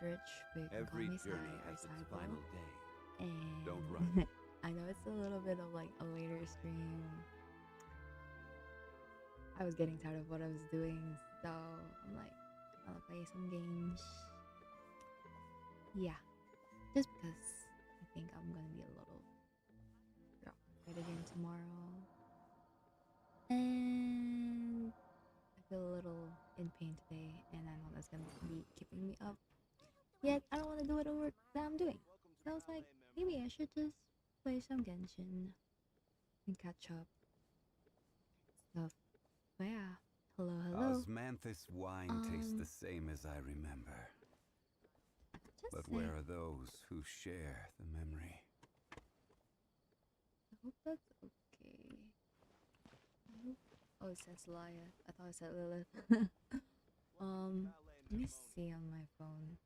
Aldzrich, but you can call Every me journey has its Sybil. final day. And Don't run. I know it's a little bit of like a later stream. I was getting tired of what I was doing, so I'm like, I'll play some games. Yeah, just because I think I'm gonna be a little right again tomorrow, and I feel a little in pain today, and I know that's gonna be keeping me up. Yet I don't want to do it at work that I'm doing. So I was like, maybe I should just play some Genshin and catch up stuff. But yeah, hello. Osmanthus wine tastes the same as I remember. Just But say, where are those who share the memory? I hope that's okay. Oh, it says Laya. I thought it said Lilith. Let me see on my phone.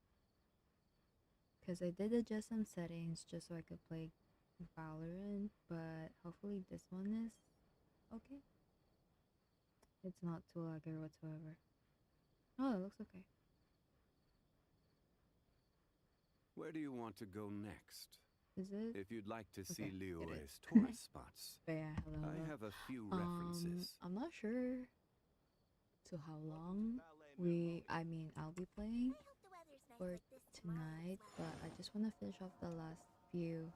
Because I did adjust some settings just so I could play Valorant, but hopefully this one is okay. It's not too laggy whatsoever. Oh, it looks okay. Where do you want to go next? Is it? If you'd like to see Okay, it Liyue's is. tourist spots, But yeah, hello. I have a few references. I'm not sure to how long I'll be playing for tonight, but I just want to finish off the last few,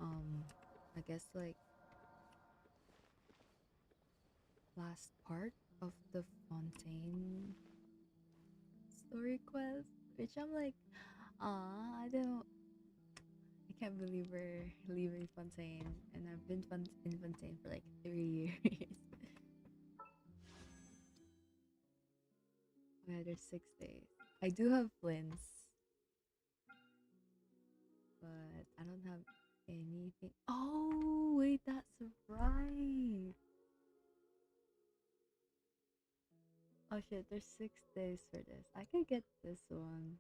I guess like last part of the fontaine story quest, which I'm like, I can't believe we're leaving fontaine, and I've been in fontaine for like 3 years. Oh yeah, there's 6 days. I do have Flints, but I don't have anything. Oh wait, that's right. Oh shit, there's 6 days for this. I could get this one.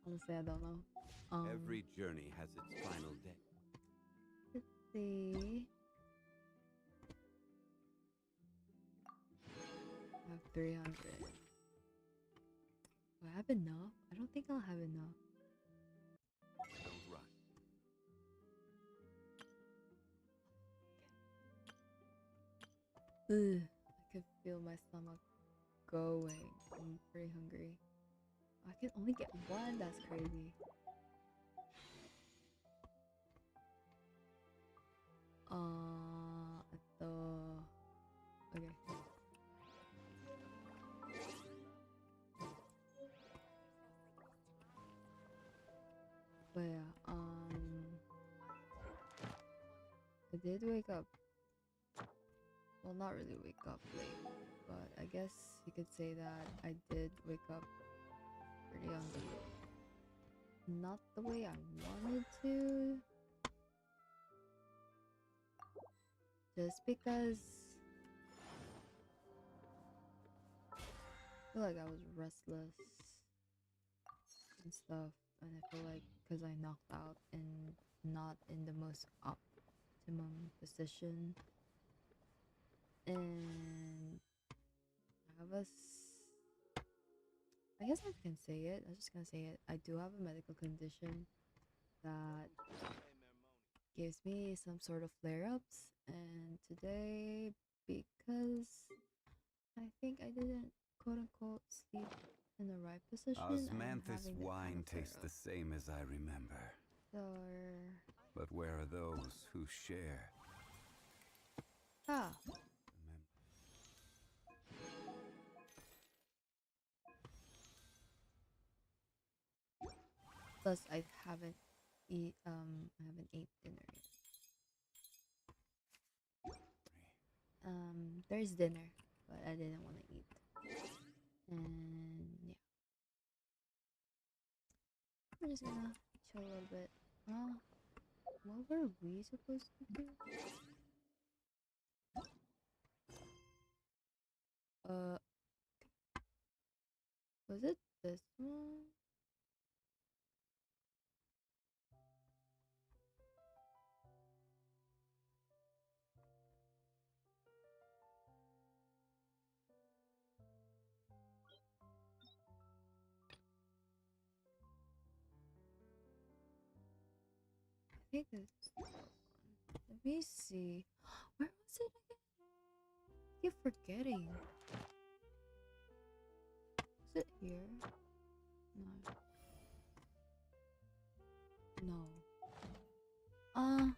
Honestly, I don't know. Every journey has its final day. Let's see. I have 300. Do I have enough? I don't think I'll have enough. Don't run. Ugh, I can feel my stomach going. I'm pretty hungry. I can only get one. That's crazy. The okay. But yeah, I did wake up. Well, not really wake up late, but I guess you could say that I did wake up pretty early. Not the way I wanted to. Just because I feel like I was restless and stuff, and I feel like because I knocked out and not in the most optimum position, and I guess I can say it. I'm just gonna say it. I do have a medical condition that gives me some sort of flare-ups, and today, because I think I didn't quote unquote sleep in the right position, I'm Osmanthus having that kind wine of tastes the flare-up. same as I remember. So But where are those who share ah, the memory? plus I haven't I haven't ate dinner yet. There's dinner, but I didn't want to eat. And yeah, we're just gonna chill a little bit. What were we supposed to do? Uh, was it this one? think it's that one. Let me see. Where was it again? I keep forgetting. Is it here? No. No.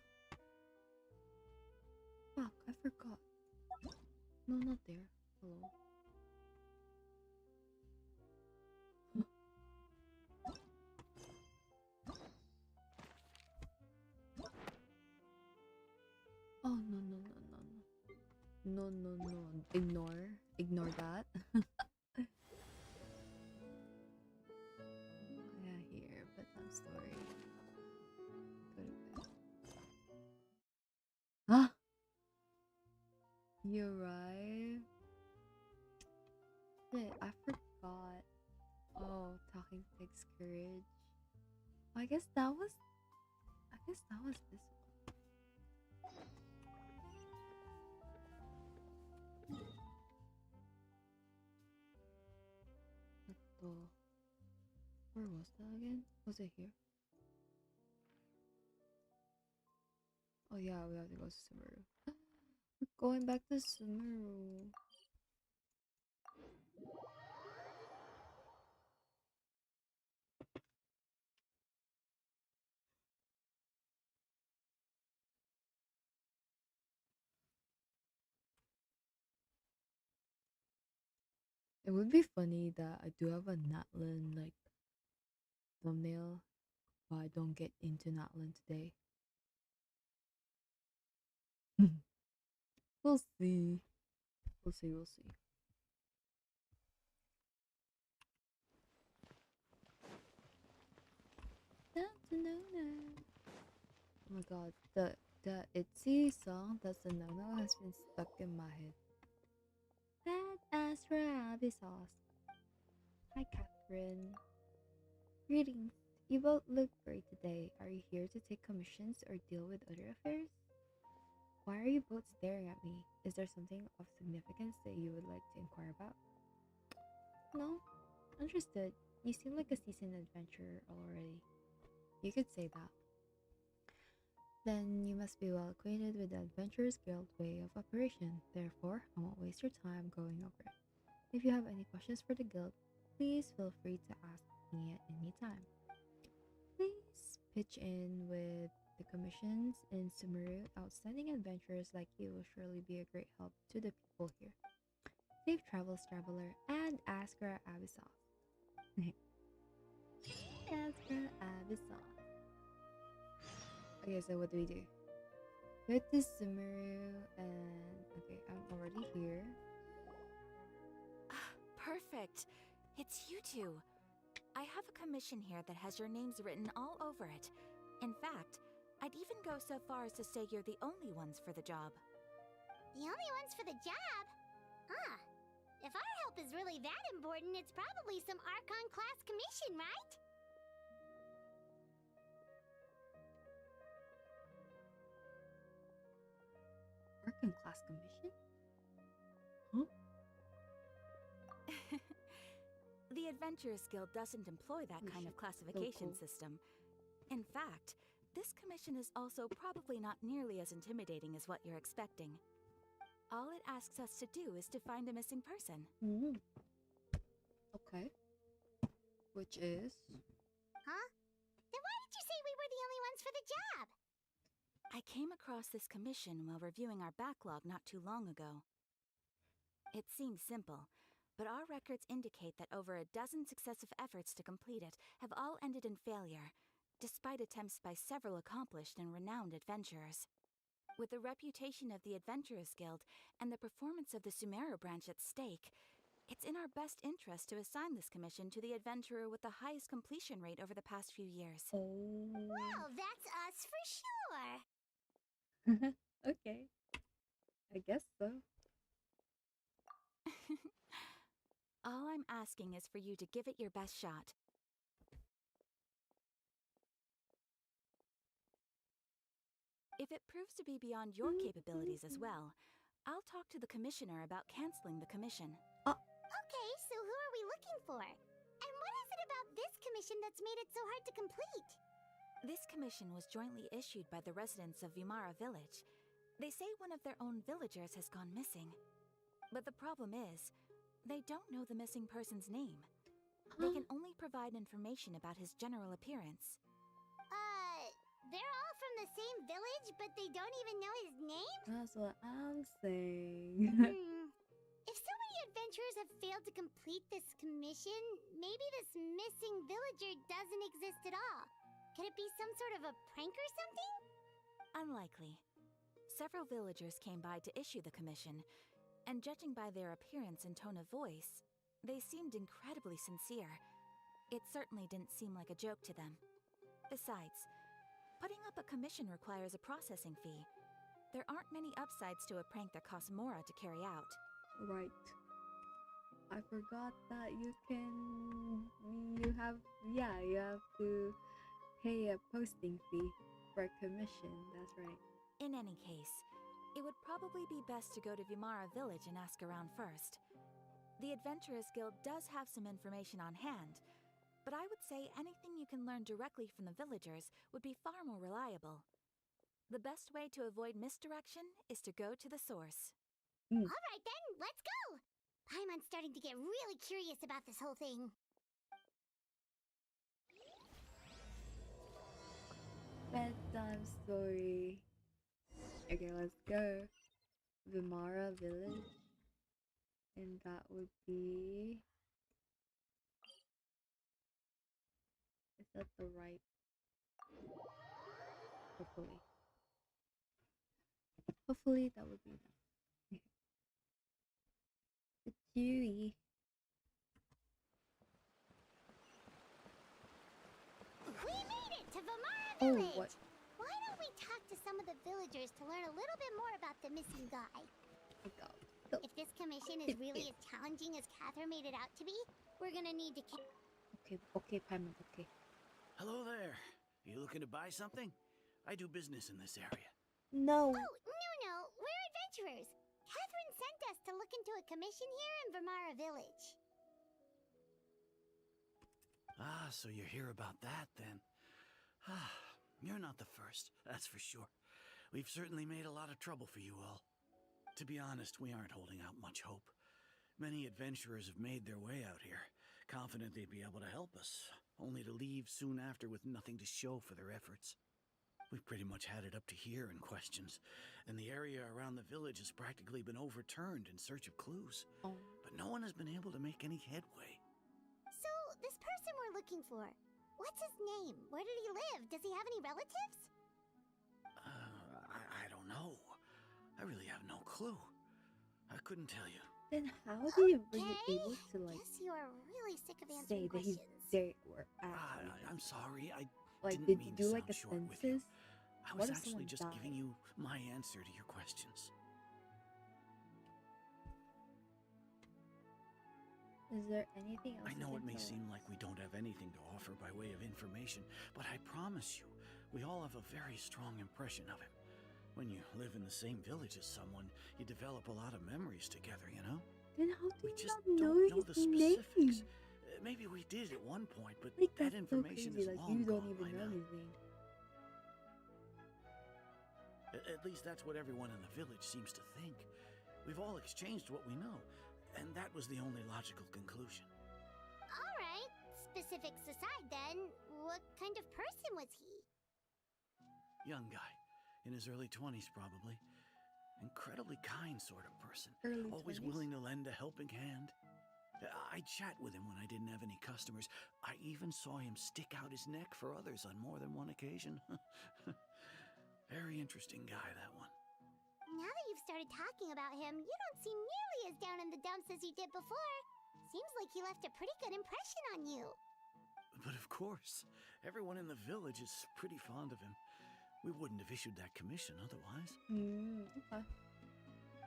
Fuck, I forgot. No, not there. Hello. Oh, no, no, no, no, no. No, no, no. Ignore that. Yeah, here, bedtime story. Go to bed. Ah! You're right. Shit, I forgot. Oh, talking takes courage. I guess that was this one. Where was that again? Was it here? Oh yeah, we have to go to Sumeru. We're going back to Sumeru. It would be funny that I do have a natlan like thumbnail, but I don't get into natlan today. We'll see. We'll see. We'll see. Oh my god, the Itzy song that's the no has been stuck in my head. That Astra sauce. Hi Catherine. Greetings. You both look great today. Are you here to take commissions or deal with other affairs? Why are you both staring at me? Is there something of significance that you would like to inquire about? No? Understood. You seem like a seasoned adventurer already. You could say that. Then you must be well acquainted with the Adventurers Guild way of operation. Therefore, I won't waste your time going over it. If you have any questions for the guild, please feel free to ask me at any time. Please pitch in with the commissions in Sumeru. Outstanding adventurers like you will surely be a great help to the people here. Safe travels, traveler, and Askra Abyssal. Askra Abyssal. Okay, so what do we do? Go to Sumeru and... Okay, I'm already here. Perfect. It's you two. I have a commission here that has your names written all over it. In fact, I'd even go so far as to say you're the only ones for the job. The only ones for the job? Huh. If our help is really that important, it's probably some Archon class commission, right? Archon class commission? Huh? The Adventurers Guild doesn't employ that kind of classification cool. system. In fact, this commission is also probably not nearly as intimidating as what you're expecting. All it asks us to do is to find a missing person. Okay. Which is? Huh? Then why did you say we were the only ones for the job? I came across this commission while reviewing our backlog not too long ago. It seems simple, but our records indicate that over a dozen successive efforts to complete it have all ended in failure, despite attempts by several accomplished and renowned adventurers. With the reputation of the Adventurers Guild and the performance of the Sumeru branch at stake, it's in our best interest to assign this commission to the adventurer with the highest completion rate over the past few years. Oh. Well, that's us for sure. Okay. I guess so. All I'm asking is for you to give it your best shot. If it proves to be beyond your capabilities as well, I'll talk to the commissioner about canceling the commission. Okay, so who are we looking for? And what is it about this commission that's made it so hard to complete? This commission was jointly issued by the residents of Vumara Village. They say one of their own villagers has gone missing. But the problem is, they don't know the missing person's name. They can only provide information about his general appearance. They're all from the same village, but they don't even know his name? That's what I'm saying. If so many adventurers have failed to complete this commission, maybe this missing villager doesn't exist at all. Could it be some sort of a prank or something? Unlikely. Several villagers came by to issue the commission, and judging by their appearance and tone of voice, they seemed incredibly sincere. It certainly didn't seem like a joke to them. Besides, putting up a commission requires a processing fee. There aren't many upsides to a prank that costs Mora to carry out. Right. I forgot that you have to pay a posting fee for a commission. That's right. In any case, it would probably be best to go to Vumara Village and ask around first. The Adventurers Guild does have some information on hand, but I would say anything you can learn directly from the villagers would be far more reliable. The best way to avoid misdirection is to go to the source. Alright then, let's go! Paimon's starting to get really curious about this whole thing. Bedtime story. Okay, let's go. Vumara Village. And that would be... Is that the right? Hopefully. Hopefully that would be that. It's Yui. We made it to Vumara Oh, Village! what? Why don't we talk to some of the villagers to learn a little bit more about the missing guy? Oh, If this commission is really as challenging as Catherine made it out to be, we're gonna need to okay, Paimon, okay. Hello there. You looking to buy something? I do business in this area. No. Oh, no, we're adventurers. Catherine sent us to look into a commission here in Vumara Village. Ah, so you're here about that then. Ah, you're not the first, that's for sure. We've certainly made a lot of trouble for you all. To be honest, we aren't holding out much hope. Many adventurers have made their way out here, confident they'd be able to help us, only to leave soon after with nothing to show for their efforts. We've pretty much had it up to here in questions, and the area around the village has practically been overturned in search of clues. Oh. But no one has been able to make any headway. So, this person we're looking for, what's his name? Where did he live? Does he have any relatives? I don't know. I really have no clue. I couldn't tell you. Then how were you able to like Guess you are really sick of say answering that he's questions. there or actually? I'm sorry. I Like, didn't did you mean do to like a sound short with you. census? I What was if actually someone just died? giving you my answer to your questions. Is there anything else? I know you it can may tell seem us? like we don't have anything to offer by way of information, but I promise you, we all have a very strong impression of him. When you live in the same village as someone, you develop a lot of memories together, you know? Then how do We you just not don't know know his the name? specifics. Maybe we did at one point, but Like that that's so information crazy. is Like long you don't gone even by know now. his name. At least that's what everyone in the village seems to think. We've all exchanged what we know, and that was the only logical conclusion. Alright, specifics aside then, what kind of person was he? Young guy, in his early 20s probably. Incredibly kind sort of person. Early Always 20s? willing to lend a helping hand. I'd chat with him when I didn't have any customers. I even saw him stick out his neck for others on more than one occasion. Very interesting guy, that one. Now that you've started talking about him, you don't seem nearly as down in the dumps as you did before. Seems like he left a pretty good impression on you. But of course, everyone in the village is pretty fond of him. We wouldn't have issued that commission otherwise. Okay.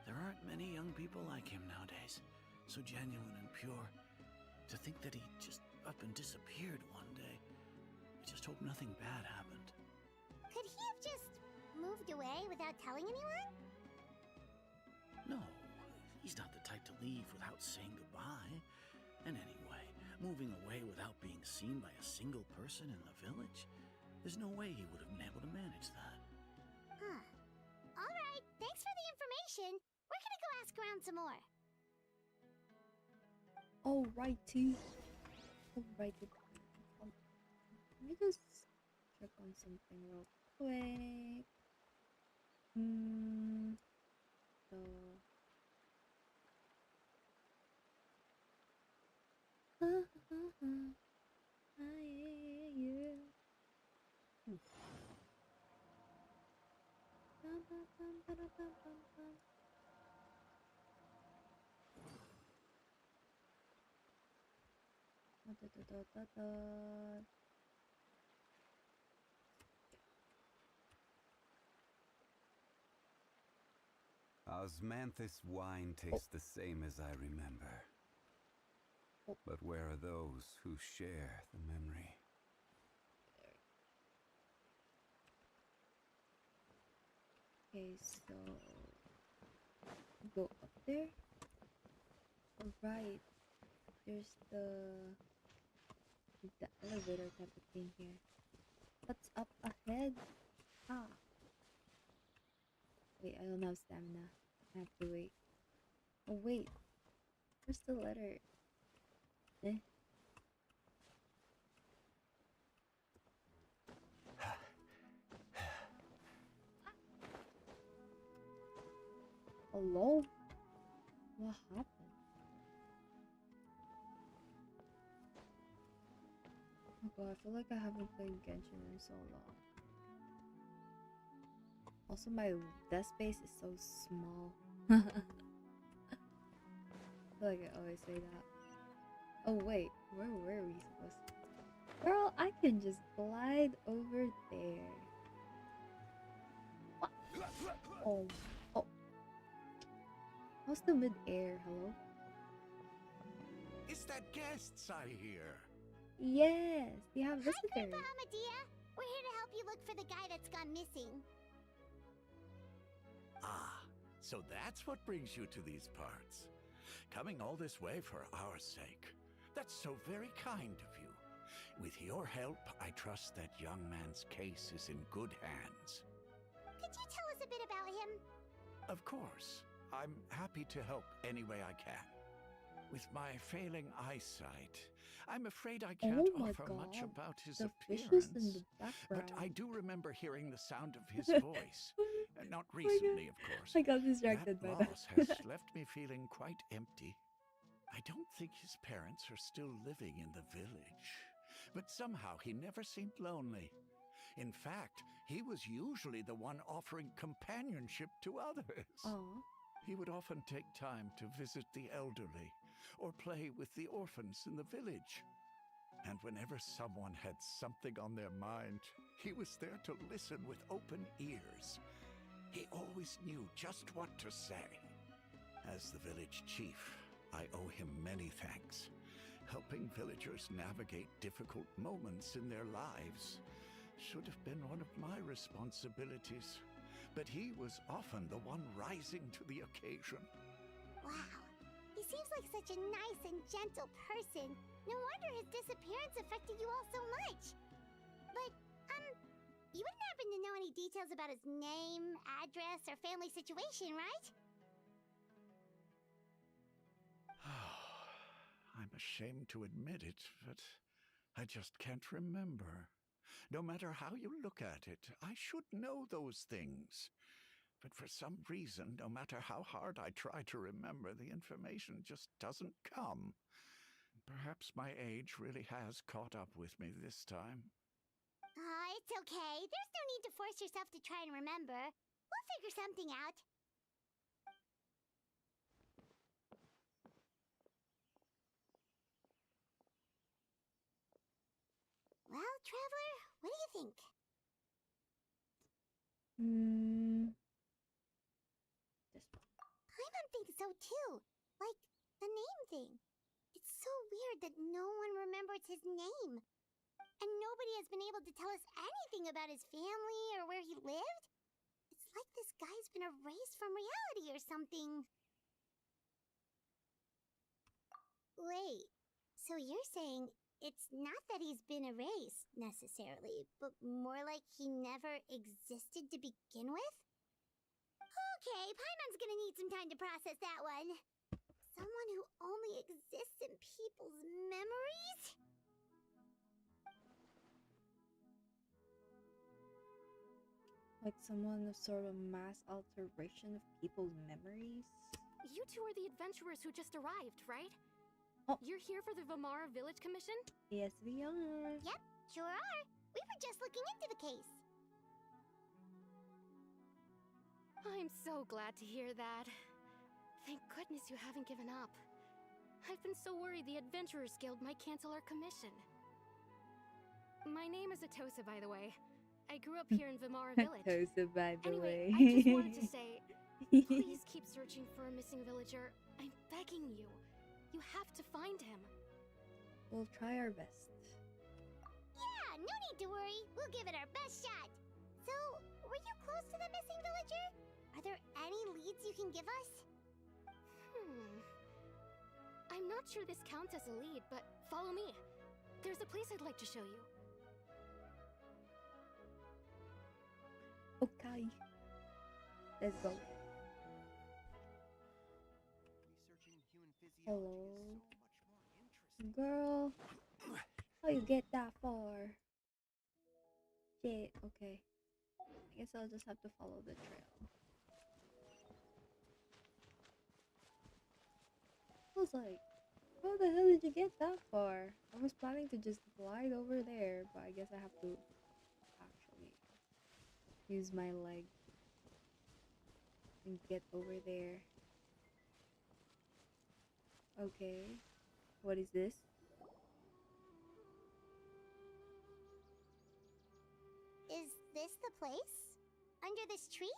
There aren't many young people like him nowadays. So genuine and pure. To think that he just up and disappeared one day. I just hope nothing bad happened. Could he have just moved away without telling anyone? No, he's not the type to leave without saying goodbye. And anyway, moving away without being seen by a single person in the village? There's no way he would have been able to manage that. Huh. Alright, thanks for the information. We're gonna go ask around some more. Alrighty. Alrighty. Let me just check on something real quick. So Osmanthus wine tastes the same as I remember. But where are those who share the memory? okay, so go up there. Alright. There's the elevator type of thing here. What's up ahead? Ah. Wait, I don't have stamina. I have to wait. Oh wait. Where's the letter? Eh? Hello? What happened? Oh god, I feel like I haven't played Genshin in so long. Also, my desk space is so small. I feel like I always say that. Oh wait, where were we supposed to? Girl, I can just glide over there. What? Oh. How's the mid-air? Hello? Is that guests I hear? Yes, we have Hi, visitors. Grandpa Amadea. We're here to help you look for the guy that's gone missing. Ah, so that's what brings you to these parts. Coming all this way for our sake. That's so very kind of you. With your help, I trust that young man's case is in good hands. Could you tell us a bit about him? Of course. I'm happy to help any way I can. With my failing eyesight, I'm afraid I can't offer much about his The appearance. fishes in the background. But I do remember hearing the sound of his voice. Not my recently, God. of course. I got distracted by That loss that. has left me feeling quite empty. I don't think his parents are still living in the village. But somehow he never seemed lonely. In fact, he was usually the one offering companionship to others. Aw. He would often take time to visit the elderly or play with the orphans in the village. And whenever someone had something on their mind, he was there to listen with open ears. He always knew just what to say. As the village chief, I owe him many thanks. Helping villagers navigate difficult moments in their lives should have been one of my responsibilities. But he was often the one rising to the occasion. Wow. He seems like such a nice and gentle person. No wonder his disappearance affected you all so much. But, you wouldn't happen to know any details about his name, address, or family situation, right? I'm ashamed to admit it, but I just can't remember. No matter how you look at it, I should know those things. But for some reason, no matter how hard I try to remember, the information just doesn't come. Perhaps my age really has caught up with me this time. It's okay. There's no need to force yourself to try and remember. We'll figure something out. Well, Traveler, what do you think? This one. I think so too. Like, the name thing. It's so weird that no one remembers his name. And nobody has been able to tell us anything about his family or where he lived. It's like this guy's been erased from reality or something. Wait, so you're saying it's not that he's been erased, necessarily, but more like he never existed to begin with? Okay, Paimon's gonna need some time to process that one. Someone who only exists in people's memories? Like someone of sort of mass alteration of people's memories? You two are the adventurers who just arrived, right? Oh. You're here for the Vamara Village Commission? Yes, we are. Yep, sure are. We were just looking into the case. I'm so glad to hear that. Thank goodness you haven't given up. I've been so worried the Adventurers Guild might cancel our commission. My name is Atosa, by the way. I grew up here in Vamara Village. Atosa, by the Anyway, way. I just wanted to say, please keep searching for a missing villager. I'm begging you. You have to find him. We'll try our best. Yeah, no need to worry. We'll give it our best shot. So, were you close to the missing villager? Are there any leads you can give us? I'm not sure this counts as a lead, but follow me. There's a place I'd like to show you. Okay. Let's go. Hello. Girl. How you get that far? Shit, okay. I guess I'll just have to follow the trail. I was like, how the hell did you get that far? I was planning to just glide over there, but I guess I have to actually use my leg and get over there. Okay, what is this? Is this the place? Under this tree?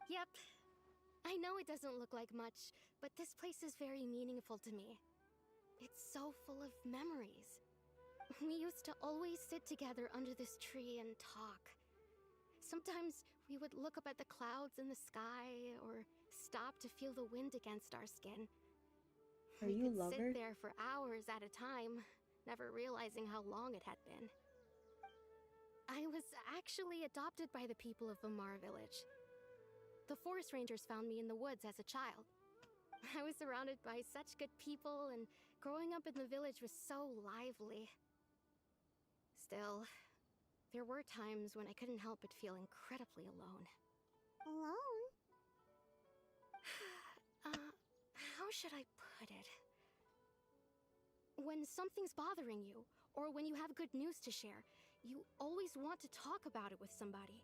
Yep. I know it doesn't look like much, but this place is very meaningful to me. It's so full of memories. We used to always sit together under this tree and talk. Sometimes we would look up at the clouds in the sky or stop to feel the wind against our skin. Are We you a could lover? sit there for hours at a time, never realizing how long it had been. I was actually adopted by the people of Vamara Village. The forest rangers found me in the woods as a child. I was surrounded by such good people, and growing up in the village was so lively. Still, there were times when I couldn't help but feel incredibly alone. Alone? How should I put it? When something's bothering you, or when you have good news to share, you always want to talk about it with somebody.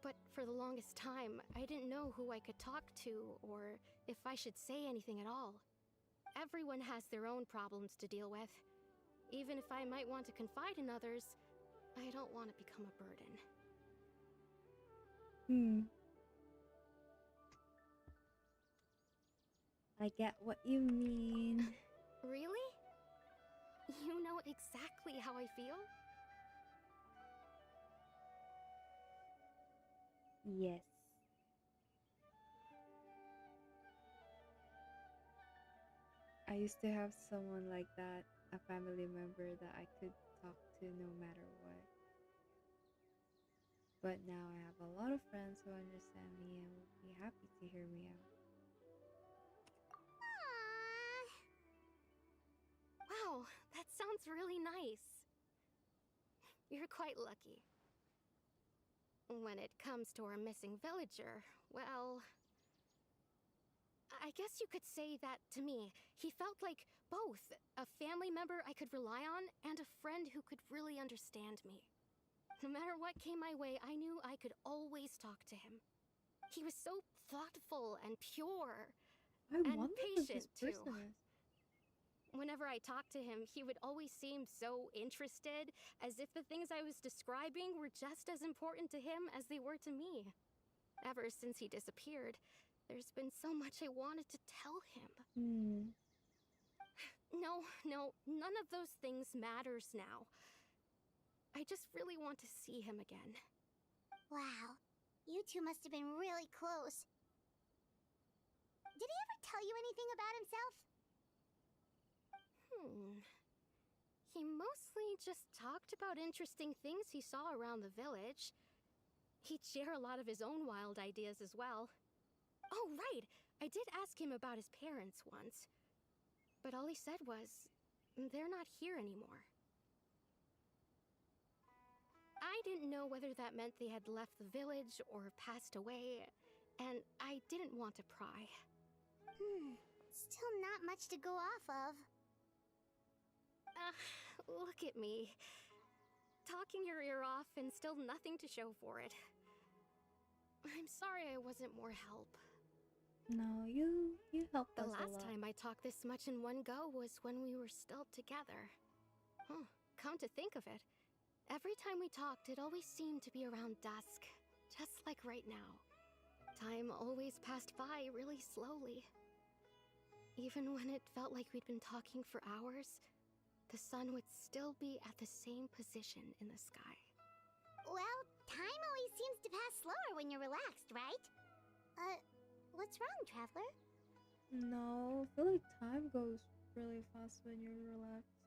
But for the longest time, I didn't know who I could talk to, or if I should say anything at all. Everyone has their own problems to deal with. Even if I might want to confide in others, I don't want to become a burden. I get what you mean. Really? You know exactly how I feel? Yes. I used to have someone like that, a family member that I could talk to no matter what. But now I have a lot of friends who understand me and will be happy to hear me out. Aww. Wow, that sounds really nice. You're quite lucky. When it comes to our missing villager, well, I guess you could say that to me. He felt like both a family member I could rely on and a friend who could really understand me. No matter what came my way, I knew I could always talk to him. He was so thoughtful and pure. I And wonder who patient, this person too. is. Whenever I talked to him, he would always seem so interested, as if the things I was describing were just as important to him as they were to me. Ever since he disappeared, there's been so much I wanted to tell him. No, none of those things matters now. I just really want to see him again. Wow. You two must have been really close. Did he ever tell you anything about himself? He mostly just talked about interesting things he saw around the village. He'd share a lot of his own wild ideas as well. Oh, right! I did ask him about his parents once. But all he said was, they're not here anymore. I didn't know whether that meant they had left the village or passed away, and I didn't want to pry. Still not much to go off of. Look at me. Talking your ear off and still nothing to show for it. I'm sorry I wasn't more help. No, you helped The us a last lot. time I talked this much in one go was when we were still together. Huh, come to think of it, every time we talked, it always seemed to be around dusk, just like right now. Time always passed by really slowly. Even when it felt like we'd been talking for hours, the sun would still be at the same position in the sky. Well, time always seems to pass slower when you're relaxed, right? What's wrong, Traveler? No, I feel like time goes really fast when you're relaxed.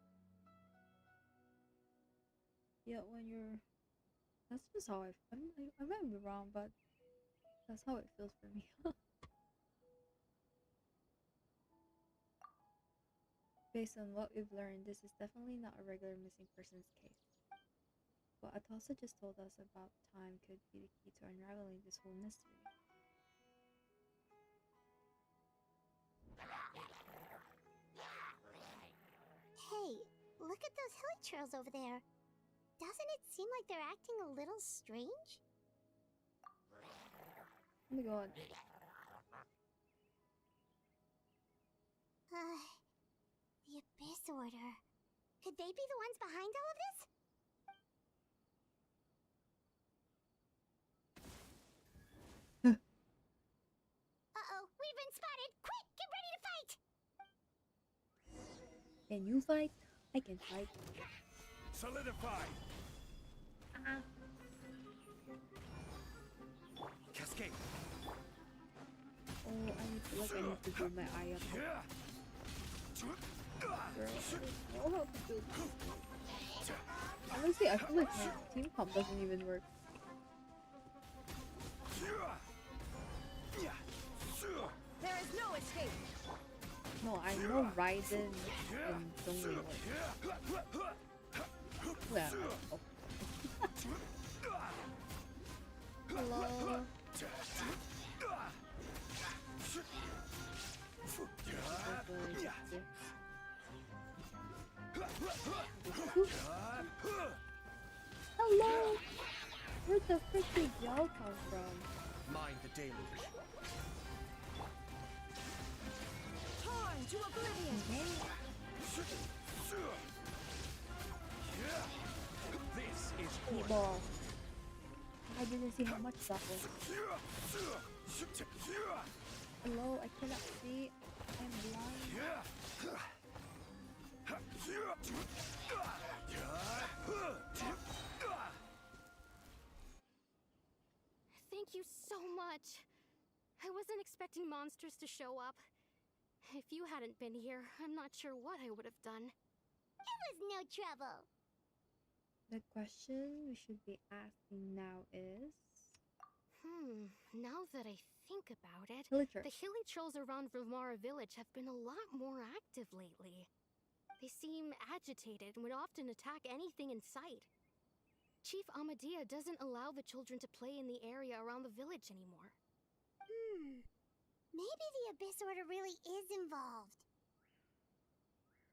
Yet when you're... That's just how I might be wrong, but that's how it feels for me. Based on what we've learned, this is definitely not a regular missing persons case. What Atossa just told us about time could be the key to unraveling this whole mystery. Hey, look at those hilly trails over there. Doesn't it seem like they're acting a little strange? Oh my god. The Abyss Order. Could they be the ones behind all of this? Uh-oh, we've been spotted! Quick, get ready to fight! Can you fight? I can fight. Solidify! Cascade! Oh, I need to do my eye up. Girl, I don't know how to do this. Honestly, I feel like my team comp doesn't even work. There is no escape. No, I know Raiden and Zhongli work. Yeah. Oh. Hello. Hello. Where'd the freaking yell come from? Mind the deluge. Torn to oblivion. This is Meatball. I didn't see how much that was. Hello, I cannot see. I'm blind. Thank you so much. I wasn't expecting monsters to show up. If you hadn't been here, I'm not sure what I would have done. It was no trouble. The question we should be asking now is... Now that I think about it, Villager. the hilly trolls around Vimara village have been a lot more active lately. They seem agitated and would often attack anything in sight. Chief Amadea doesn't allow the children to play in the area around the village anymore. Maybe the Abyss Order really is involved.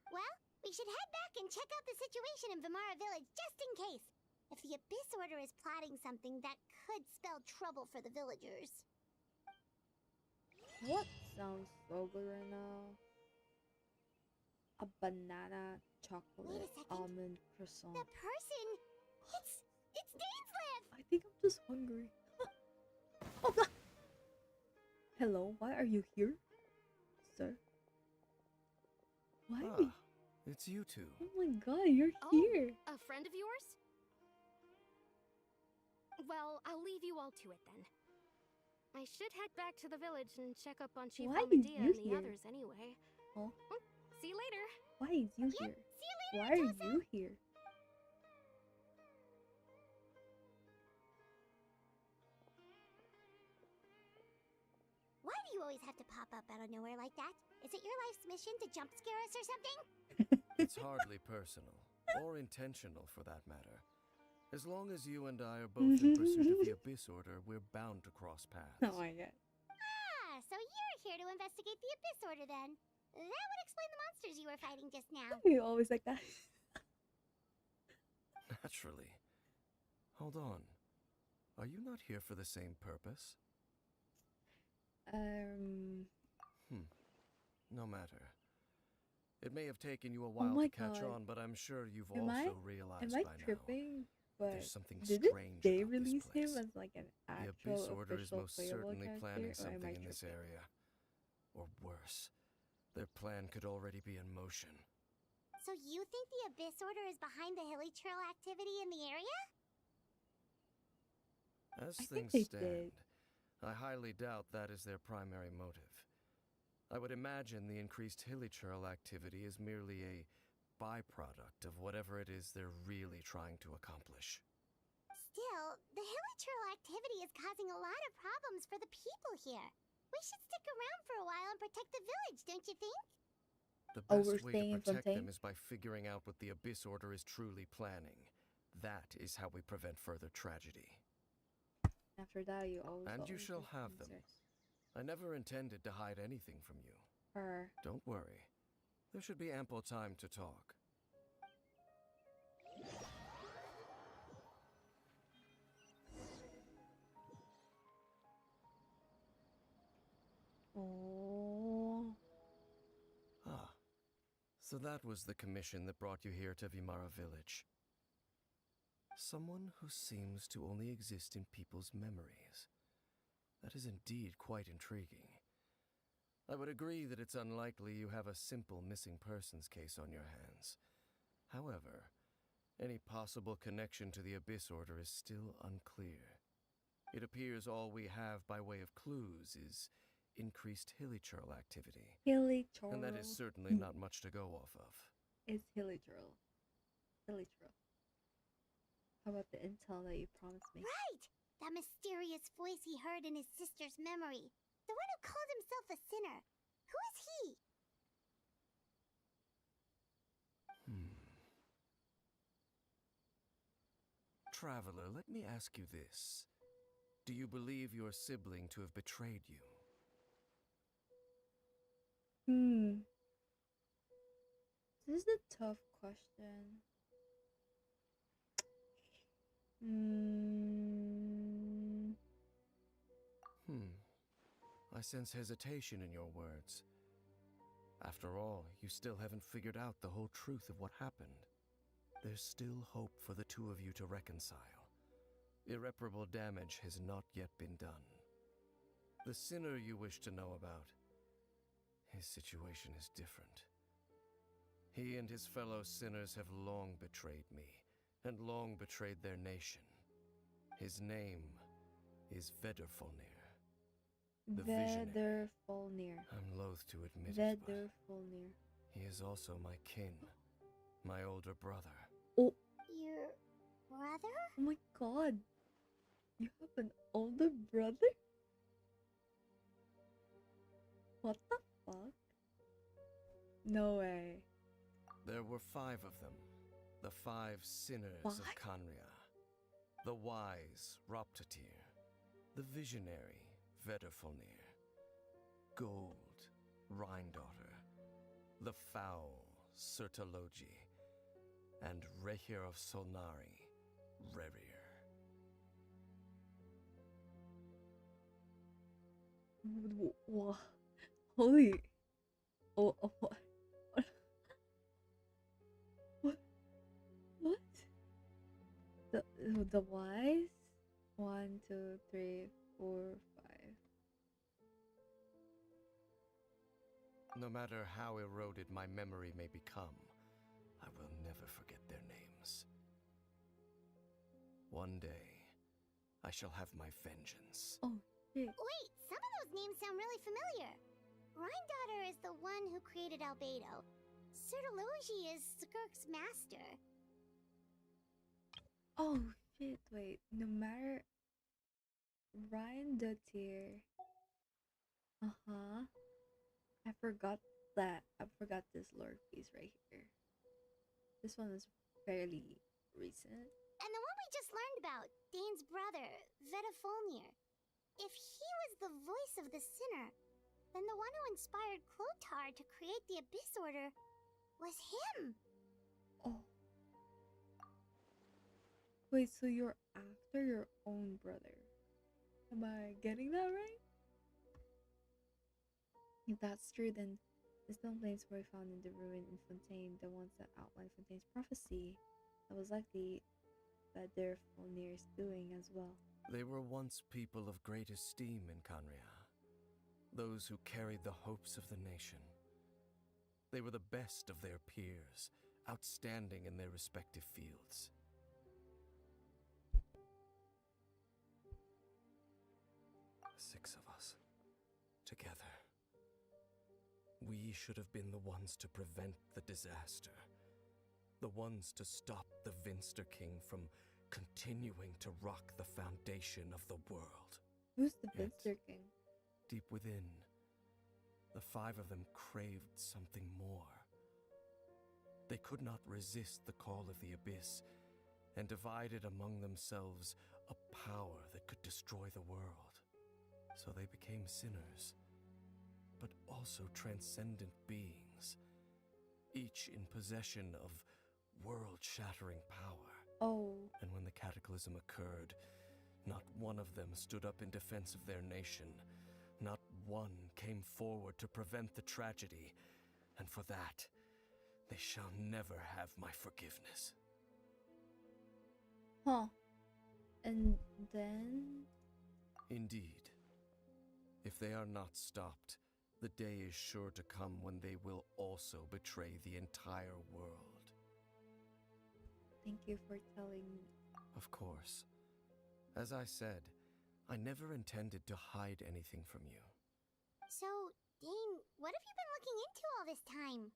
Well, we should head back and check out the situation in Vimara village just in case. If the Abyss Order is plotting something that could spell trouble for the villagers. What sounds so good right now? A banana chocolate second. almond croissant. The person! It's Dainslev! I think I'm just hungry. Oh god! Hello, why are you here, sir? Why are you... it's you two. Oh my god, you're here! A friend of yours? Well, I'll leave you all to it then. I should head back to the village and check up on Chief Why is Amadea you and the here? others anyway. Oh. See you later. Why is you here? See you later! Why are you here? Why do you always have to pop up out of nowhere like that? Is it your life's mission to jump scare us or something? It's hardly personal, or intentional for that matter. As long as you and I are both in pursuit of the Abyss Order, we're bound to cross paths. Oh my god. Ah, so you're here to investigate the Abyss Order then. That would explain the monsters you were fighting just now. You always like that. Naturally. Hold on. Are you not here for the same purpose? No matter. It may have taken you a while my to catch God. on, but I'm sure you've Am I- also realized Am I by tripping? But There's something didn't strange they about this release him place. as like an now. The actual Abyss Order is official most playable certainly character, planning or am I something in this tripping? area. Or worse, their plan could already be in motion. So you think the Abyss Order is behind the hilly trail activity in the area? As I think things they stand, did. I highly doubt that is their primary motive. I would imagine the increased hilly trail activity is merely a byproduct of whatever it is they're really trying to accomplish. Still, the hilly trail activity is causing a lot of problems for the people here. We should stick around for a while and protect the village, don't you think? The Oh, best we're way staying to in protect Fontaine? them is by figuring out what the Abyss Order is truly planning. That is how we prevent further tragedy. After that, you always. And you always shall get have them. answers. I never intended to hide anything from you. Her. Don't worry. There should be ample time to talk. Oh. Ah. So that was the commission that brought you here to Vimara Village. Someone who seems to only exist in people's memories. That is indeed quite intriguing. I would agree that it's unlikely you have a simple missing persons case on your hands. However, any possible connection to the Abyss Order is still unclear. It appears all we have by way of clues is increased hilichurl activity. Hilichurl. And that is certainly not much to go off of. It's Hilichurl. Hilichurl. How about the intel that you promised me? Right! That mysterious voice he heard in his sister's memory. The one who called himself a sinner. Who is he? Traveler, let me ask you this. Do you believe your sibling to have betrayed you? This is a tough question. I sense hesitation in your words. After all, you still haven't figured out the whole truth of what happened. There's still hope for the two of you to reconcile. Irreparable damage has not yet been done. The sinner you wish to know about, his situation is different. He and his fellow sinners have long betrayed me, and long betrayed their nation. His name is Vederfolnir. The Visionary. Vederfolnir. I'm loath to admit it, but Vederfolnir. he is also my kin, my older brother. Oh, Your brother? oh my god. You have an older brother? What the fuck? No way. There were 5 of them, the 5 sinners of What? Kanria. The wise Roptatir, the visionary Vederfolnir, Gold Rhindaughter, the foul Sertalogi, and Rehir of Solnari, Rerir. What? Holy. Oh, what? What? What? The wise? 1, 2, 3, 4, 5. No matter how eroded my memory may become, I will never forget their names. One day, I shall have my vengeance. Oh, shit. Wait, some of those names sound really familiar. Rhindaughter is the one who created Albedo. Sertology is Skirk's master. Oh shit, wait. No matter Ryan Dutier. Uh-huh. I forgot that. I forgot this lore piece right here. This one is fairly recent. And the one we just learned about, Dane's brother, Vetafolnir. If he was the voice of the sinner, then the one who inspired Clotar to create the Abyss Order was him. Oh. Wait, so you're after your own brother. Am I getting that right? If that's true, then the stone flames were found in the ruin in Fontaine, the ones that outlined Fontaine's prophecy. That was likely that they're Folnir's doing as well. They were once people of great esteem in Canria, those who carried the hopes of the nation. They were the best of their peers, outstanding in their respective fields. The 6 of us, together. We should have been the ones to prevent the disaster. The ones to stop the Vinster King from continuing to rock the foundation of the world. Who's the Yet, Vinster King? Deep within, the 5 of them craved something more. They could not resist the call of the Abyss, and divided among themselves a power that could destroy the world. So they became sinners, but also transcendent beings, each in possession of world-shattering power. Oh. And when the cataclysm occurred, not one of them stood up in defense of their nation. Not one came forward to prevent the tragedy. And for that, they shall never have my forgiveness. Huh. And then? Indeed. If they are not stopped, the day is sure to come when they will also betray the entire world. Thank you for telling me. Of course. As I said, I never intended to hide anything from you. So, Dane, what have you been looking into all this time?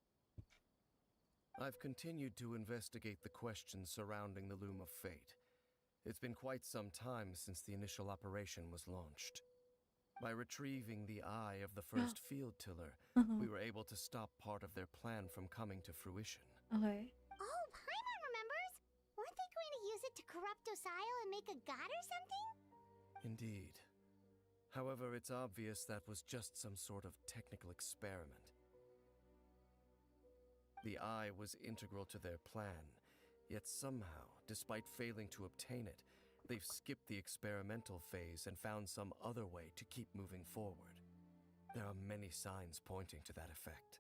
I've continued to investigate the questions surrounding the Loom of Fate. It's been quite some time since the initial operation was launched. By retrieving the eye of the first field tiller, we were able to stop part of their plan from coming to fruition. Okay. Oh, Paimon remembers! Weren't they going to use it to corrupt Osial and make a god or something? Indeed. However, it's obvious that was just some sort of technical experiment. The eye was integral to their plan, yet somehow, despite failing to obtain it, they've skipped the experimental phase and found some other way to keep moving forward. There are many signs pointing to that effect.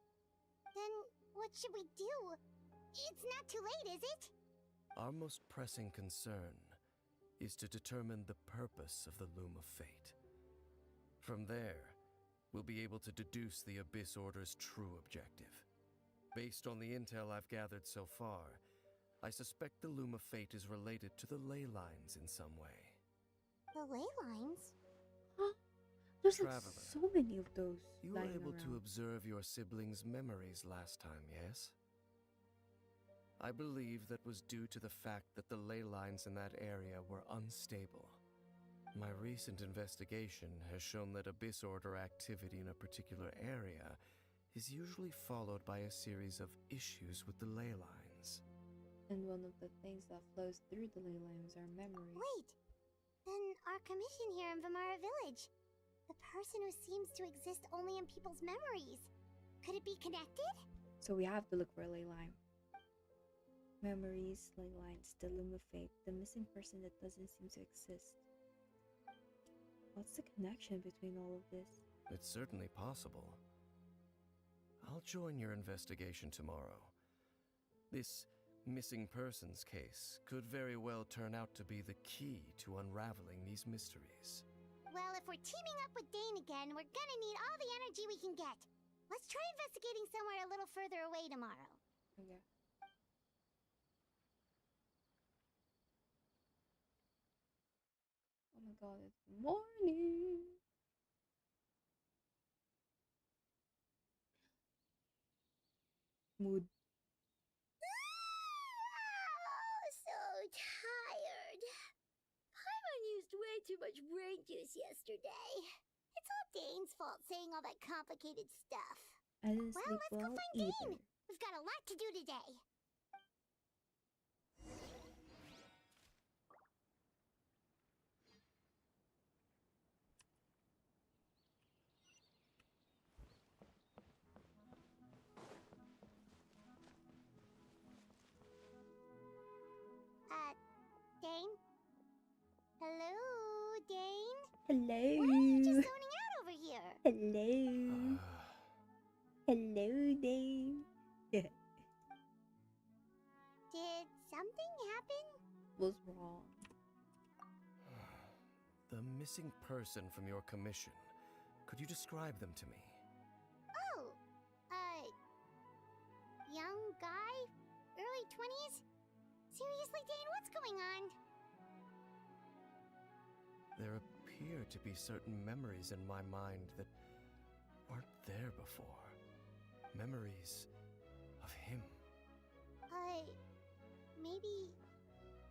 Then, what should we do? It's not too late, is it? Our most pressing concern is to determine the purpose of the Loom of Fate. From there, we'll be able to deduce the Abyss Order's true objective. Based on the intel I've gathered so far, I suspect the Loom of Fate is related to the ley lines in some way. The ley lines? Huh? There's like Traveler, so many of those. You were lying able to around. observe your siblings' memories last time, yes? I believe that was due to the fact that the ley lines in that area were unstable. My recent investigation has shown that Abyss Order activity in a particular area is usually followed by a series of issues with the ley lines. And one of the things that flows through the ley lines are memories. Wait! Then our commission here in Vimara Village. The person who seems to exist only in people's memories. Could it be connected? So we have to look for a ley line. Memories, ley lines, the Loom of Fate, the missing person that doesn't seem to exist. What's the connection between all of this? It's certainly possible. I'll join your investigation tomorrow. This missing persons case could very well turn out to be the key to unraveling these mysteries. Well, if we're teaming up with Dane again, we're gonna need all the energy we can get. Let's try investigating somewhere a little further away tomorrow. Okay. Oh my god, it's morning! mood. So tired. Paimon used way too much brain juice yesterday. It's all Dane's fault saying all that complicated stuff. I didn't Well, sleep let's go well find either. Dane. We've got a lot to do today. Dane? Hello, Dane? Hello. Why are you just zoning out over here? Hello. Hello, Dane. Yeah. Did something happen? What's wrong? The missing person from your commission. Could you describe them to me? Oh, young guy? Early 20s? Seriously, Dane, what's going on? There appear to be certain memories in my mind that weren't there before. Memories of him. Maybe...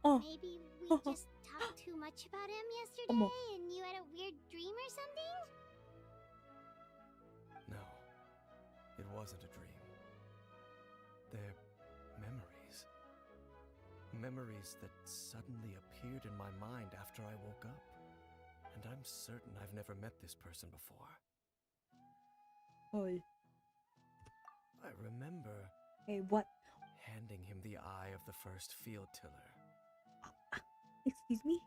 Oh. Maybe we just talked too much about him yesterday and you had a weird dream or something? No, it wasn't a dream. They're memories. Memories that suddenly appeared in my mind after I woke up. And I'm certain I've never met this person before. Oh. I remember Hey, what? handing him the eye of the first field tiller. Excuse me?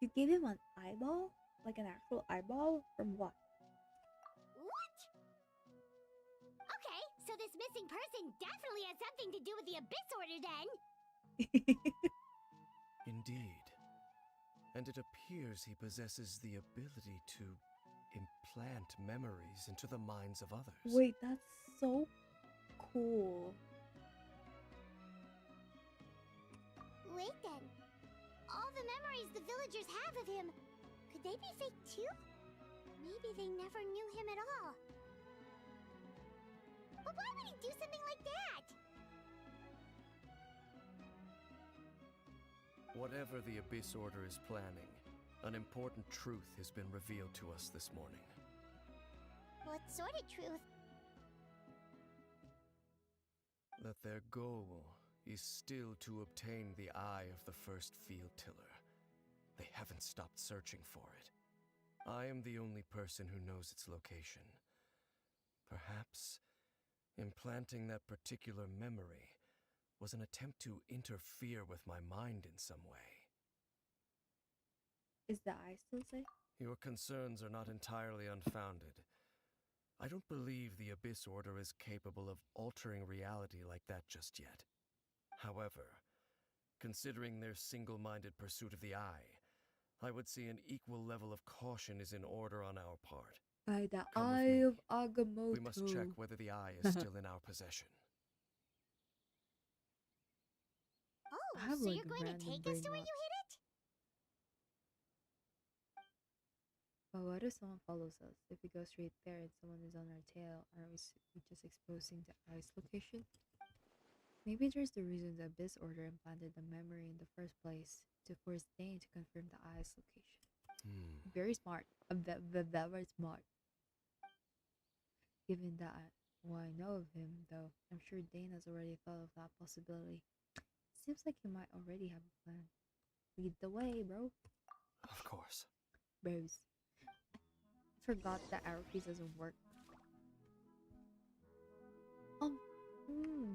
You gave him an eyeball? Like an actual eyeball? From what? What? Okay, so this missing person definitely has something to do with the Abyss Order then! Indeed. And it appears he possesses the ability to implant memories into the minds of others. Wait, that's so cool. Wait then. All the memories the villagers have of him, could they be fake too? Maybe they never knew him at all. But why would he do something like that? Whatever the Abyss Order is planning, an important truth has been revealed to us this morning. What sort of truth? That their goal is still to obtain the eye of the first field tiller. They haven't stopped searching for it. I am the only person who knows its location. Perhaps implanting that particular memory was an attempt to interfere with my mind in some way. Is the eye still safe? Your concerns are not entirely unfounded. I don't believe the Abyss Order is capable of altering reality like that just yet. However, considering their single-minded pursuit of the eye, I would say an equal level of caution is in order on our part. By the Come with eye me. of Agamotto. We must check whether the eye is still in our possession. Oh, I have, so like, you're going to random take us to brain where you hid it? But what if someone follows us? If we go straight there and someone is on our tail, aren't we just exposing the eye's location? Maybe there's the reason the Abyss Order implanted the memory in the first place, to force Dane to confirm the eye's location. Very smart. Very smart. Given that what I know of him, though, I'm sure Dane has already thought of that possibility. Seems like he might already have a plan. Lead the way, bro. Of course. Bros. I forgot that arrow keys doesn't work.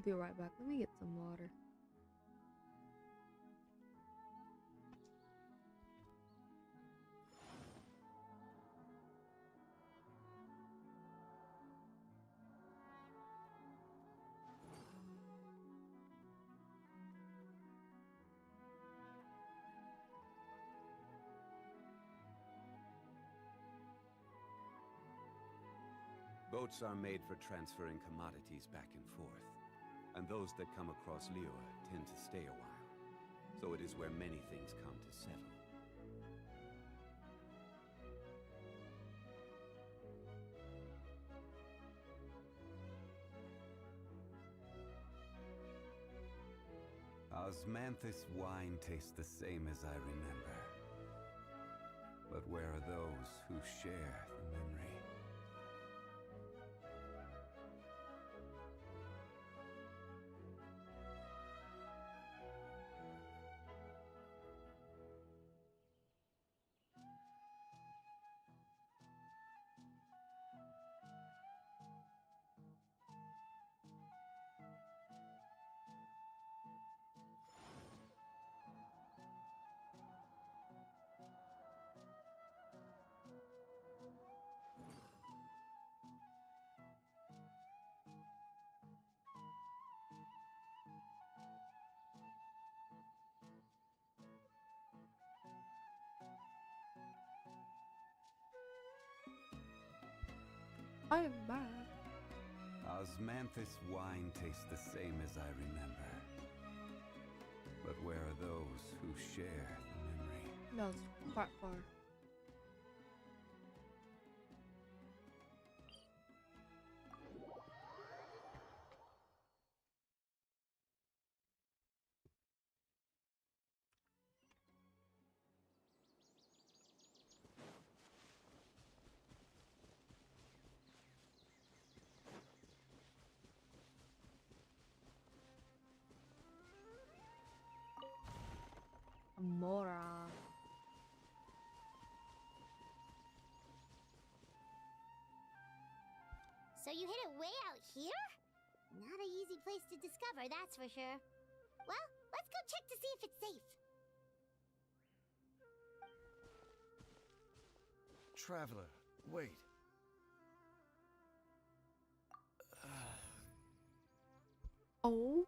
Be right back. Let me get some water. Boats are made for transferring commodities back and forth, and those that come across Liyue tend to stay a while, so it is where many things come to settle. Osmanthus wine tastes the same as I remember. But where are those who share the memory? I'm back. Osmanthus wine tastes the same as I remember. But where are those who share the memory? That's quite far. Mora. So you hid it way out here? Not an easy place to discover, that's for sure. Well, let's go check to see if it's safe. Traveler, wait. Oh?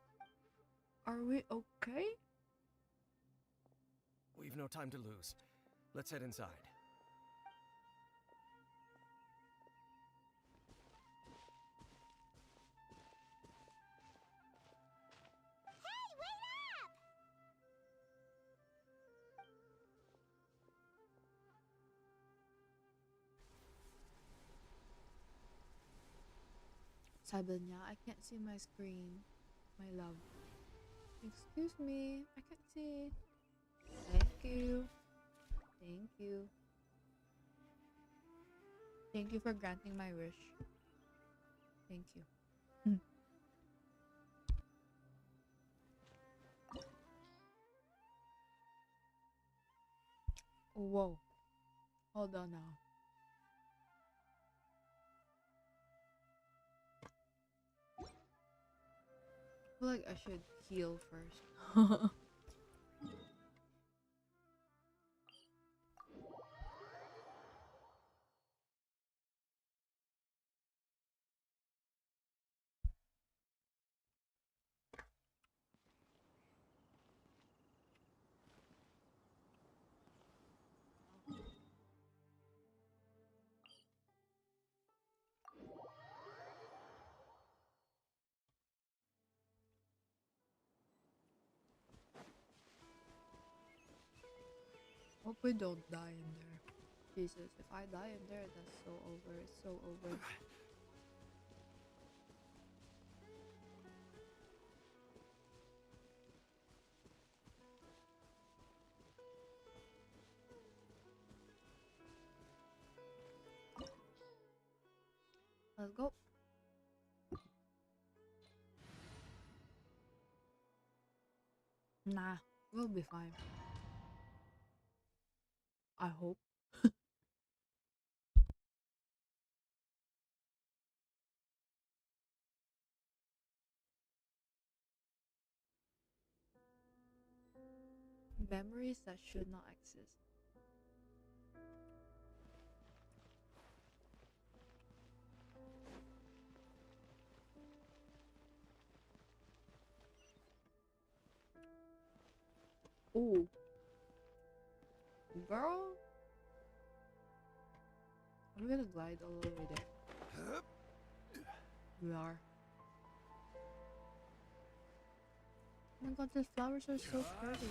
Are we okay? We've no time to lose. Let's head inside. Hey, wait up! Sybil, I can't see my screen. My love. Excuse me, I can't see. Thank you. Thank you. Thank you for granting my wish. Thank you. Whoa. Hold on now. I feel like I should heal first. Hope we don't die in there. Jesus, if I die in there, that's so over. It's so over. Let's go. Nah, we'll be fine. I hope. Memories that should not exist. Ooh. Girl. I'm gonna glide all the way there. We are. Oh my god, these flowers are so pretty.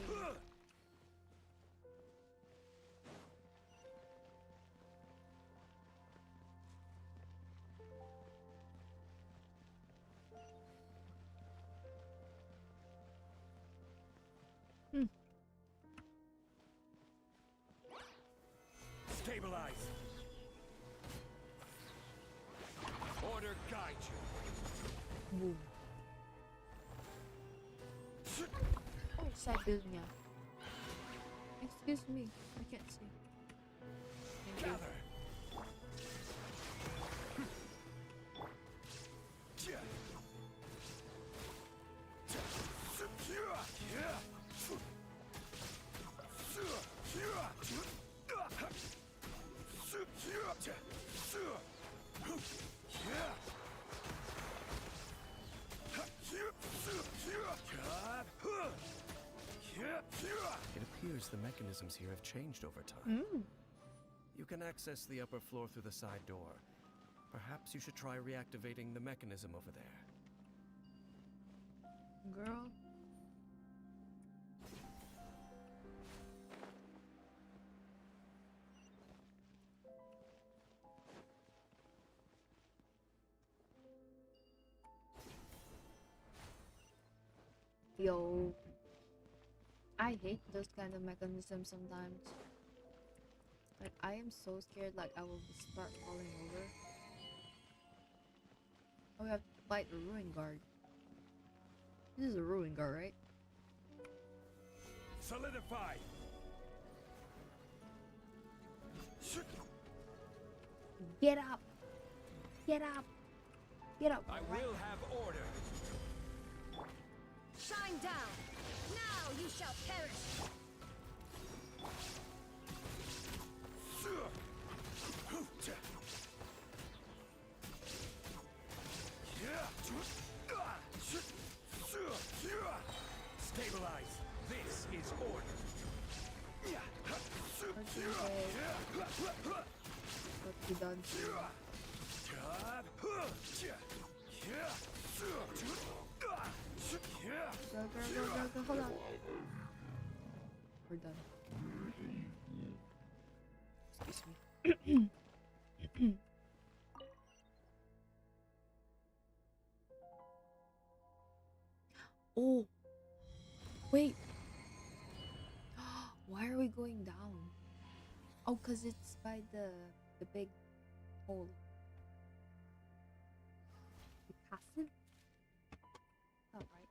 Boom. Oh, Sybil niya. Excuse me, I can't see. Thank you. It appears the mechanisms here have changed over time. Mm. You can access the upper floor through the side door. Perhaps you should try reactivating the mechanism over there. Girl. Yo. I hate those kind of mechanisms sometimes. Like, I am so scared, like, I will start falling over. Oh, we have to fight the ruin guard. This is a ruin guard, right? Solidify! Get up! Get up! Get up! I will have order! Shine down! Now you shall perish! Stabilize! This is order! What you done? Go, hold on. We're done. Excuse me. Oh, wait. Why are we going down? Oh, cause it's by the big hole. The castle? All right.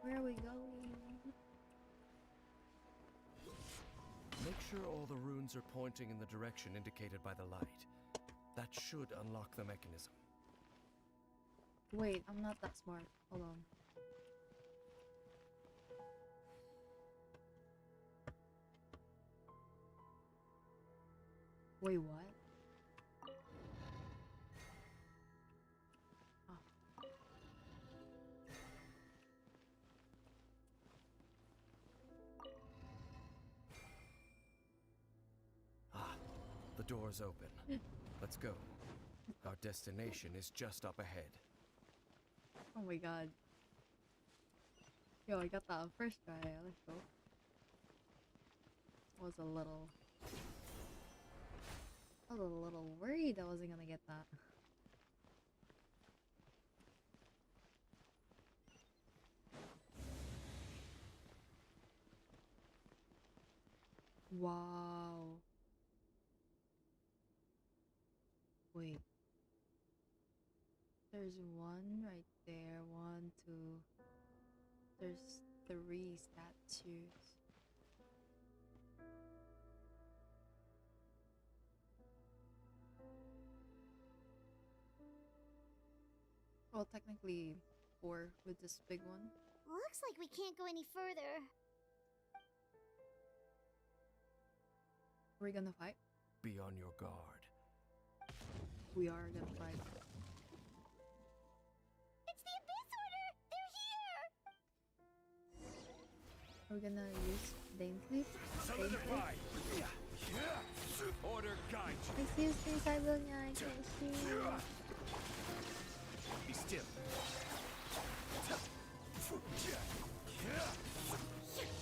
Where are we going? Make sure all the runes are pointing in the direction indicated by the light. That should unlock the mechanism. Wait, I'm not that smart. Hold on. Wait, what? Oh. Ah, the door's open. Let's go. Our destination is just up ahead. Oh my god. Yo, I got that first try. Let's go. Was a little worried I wasn't gonna get that. Wow. Wait. There's one right there. 1, 2. There's 3 statues. Well, technically 4 with this big one. Looks like we can't go any further. Are we gonna fight? Be on your guard. We are gonna fight. It's the Abyss Order! They're here! We're gonna use Dainty. Solidify! Order guide you! Excuse me, Sybil niya. I can't see. Be still.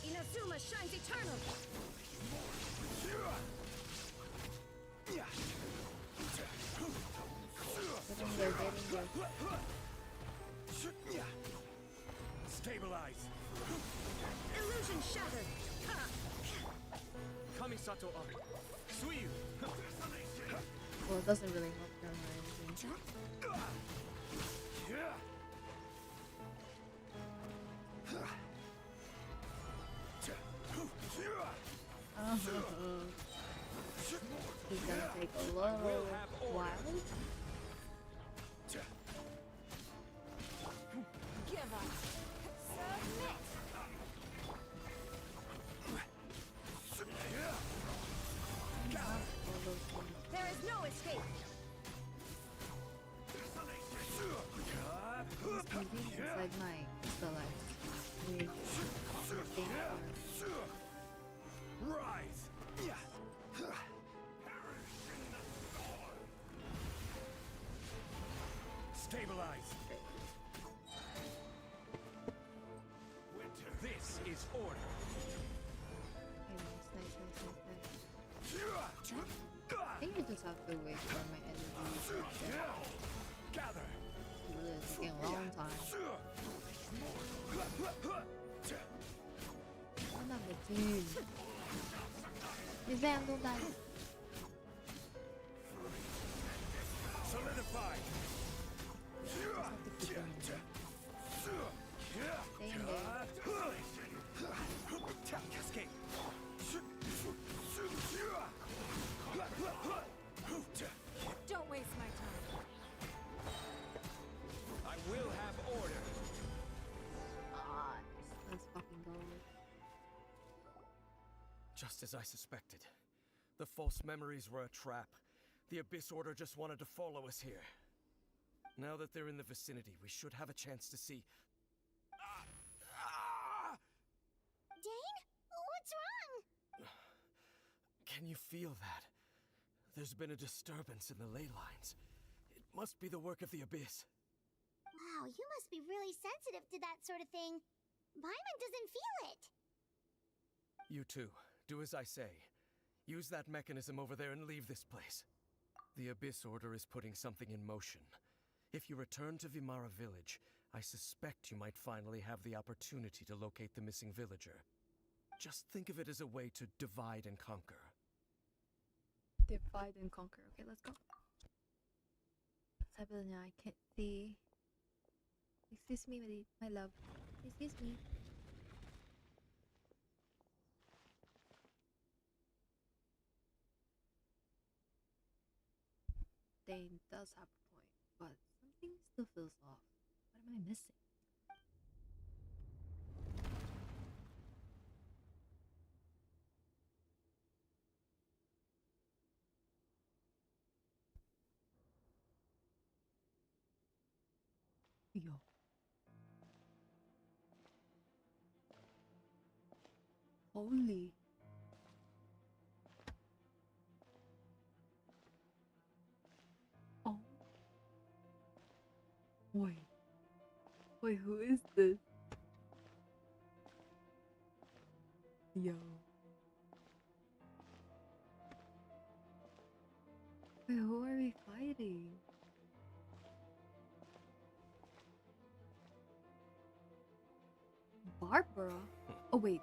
Inazuma shines eternal! Getting there. Stabilize! Illusion shattered! Ha! Kamisato up! Suiyu! Well, it doesn't really help them or anything. He's gonna take a little while. Give up. Submit. There is no escape. He's inside my select. With Rise! Stabilize! This is order! I think I just have to wait for my energy to Gather! It's taking a long time. Son of a dude. His van don't die. Solidify! Just have to keep going. Stay in there. Escape! Don't waste my time. I will have order! Ah, let's fucking go. Just as I suspected. The false memories were a trap. The Abyss Order just wanted to follow us here. Now that they're in the vicinity, we should have a chance to see. Dane? What's wrong? Can you feel that? There's been a disturbance in the ley lines. It must be the work of the Abyss. Wow, you must be really sensitive to that sort of thing. Paimon doesn't feel it. You too. Do as I say. Use that mechanism over there and leave this place. The Abyss Order is putting something in motion. If you return to Vimara Village, I suspect you might finally have the opportunity to locate the missing villager. Just think of it as a way to divide and conquer. Divide and conquer. Okay, let's go. Sabi niya, I can't see. Excuse me, my love. Excuse me. Dane does have a point, but something still feels off. What am I missing? Yo. Holy. Oh. Wait. Wait, who is this? Yo. Wait, who are we fighting? Barbara? Oh wait.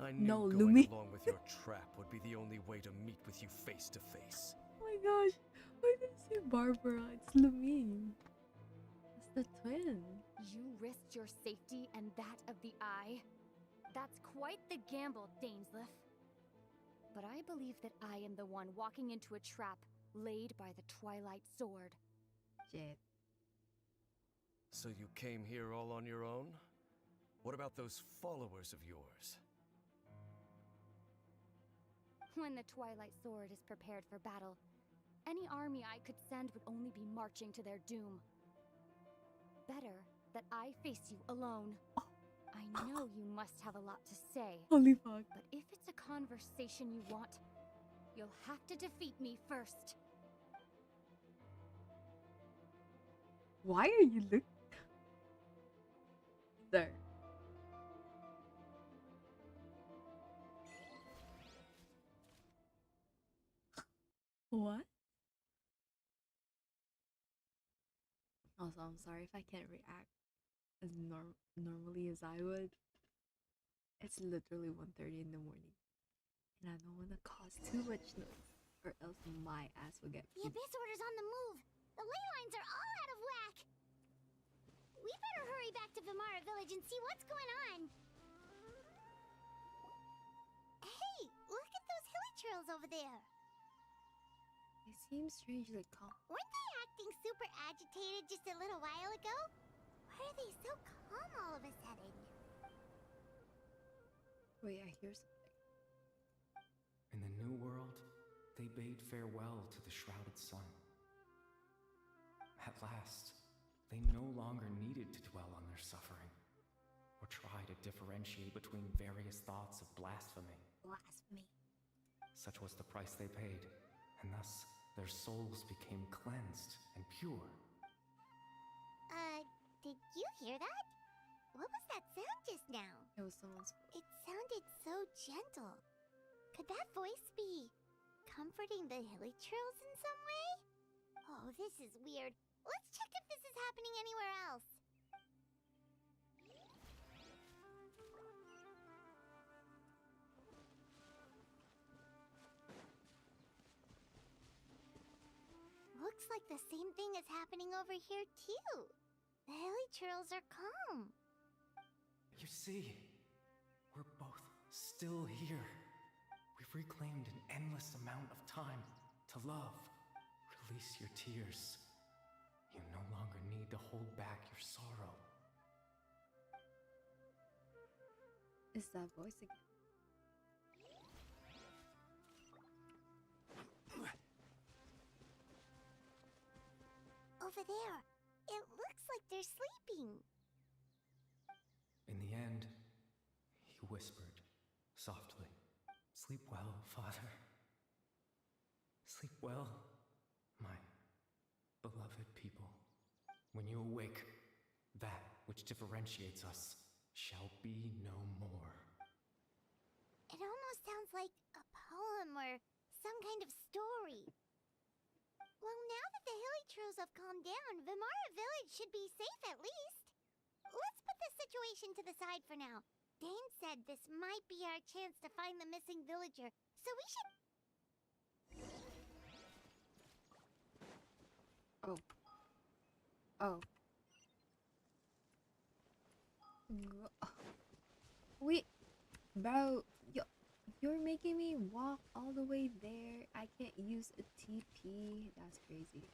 I knew No, going Lumi. along with your trap would be the only way to meet with you face to face. Oh my gosh. Why did I say Barbara? It's Lumine. It's the twin. You risked your safety and that of the Eye? That's quite the gamble, Dainsleif. But I believe that I am the one walking into a trap laid by the Twilight Sword. Shit. So you came here all on your own? What about those followers of yours? When the Twilight Sword is prepared for battle, any army I could send would only be marching to their doom. Better that I face you alone. I know you must have a lot to say, Holy fuck. but if it's a conversation you want, you'll have to defeat me first. Why are you looking? There. What? Also, I'm sorry if I can't react as normally as I would. It's literally 1:30 in the morning, and I don't want to cause too much noise. or else my ass will get The Abyss Order's on the move. The ley lines are all out of whack. We better hurry back to Vimara Village and see what's going on. Hey, look at those hilly trails over there. They seem strangely calm. Weren't they acting super agitated just a little while ago? Why are they so calm all of a sudden? Wait, I hear something. In the new world, they bade farewell to the shrouded sun. At last, they no longer needed to dwell on their suffering, or try to differentiate between various thoughts of blasphemy. Blasphemy. Such was the price they paid, and thus their souls became cleansed and pure. Did you hear that? What was that sound just now? It was someone's. It sounded so gentle. Could that voice be comforting the hilly trails in some way? Oh, this is weird. Let's check if this is happening anywhere else. Looks like the same thing is happening over here too. The hilly trails are calm. You see, we're both still here. We've reclaimed an endless amount of time to love. Release your tears. You no longer need to hold back your sorrow. It's that voice again. Over there. It looks like they're sleeping. In the end, he whispered softly, "Sleep well, Father. Sleep well, my beloved people. When you awake, that which differentiates us shall be no more." It almost sounds like a poem or some kind of story. Well, now that the hilly trails have calmed down, Vimara Village should be safe at least. Let's put this situation to the side for now. Dane said this might be our chance to find the missing villager, so we should... Oh. Oh. Wait, bro, you're making me walk all the way there. I can't use a TP. That's crazy.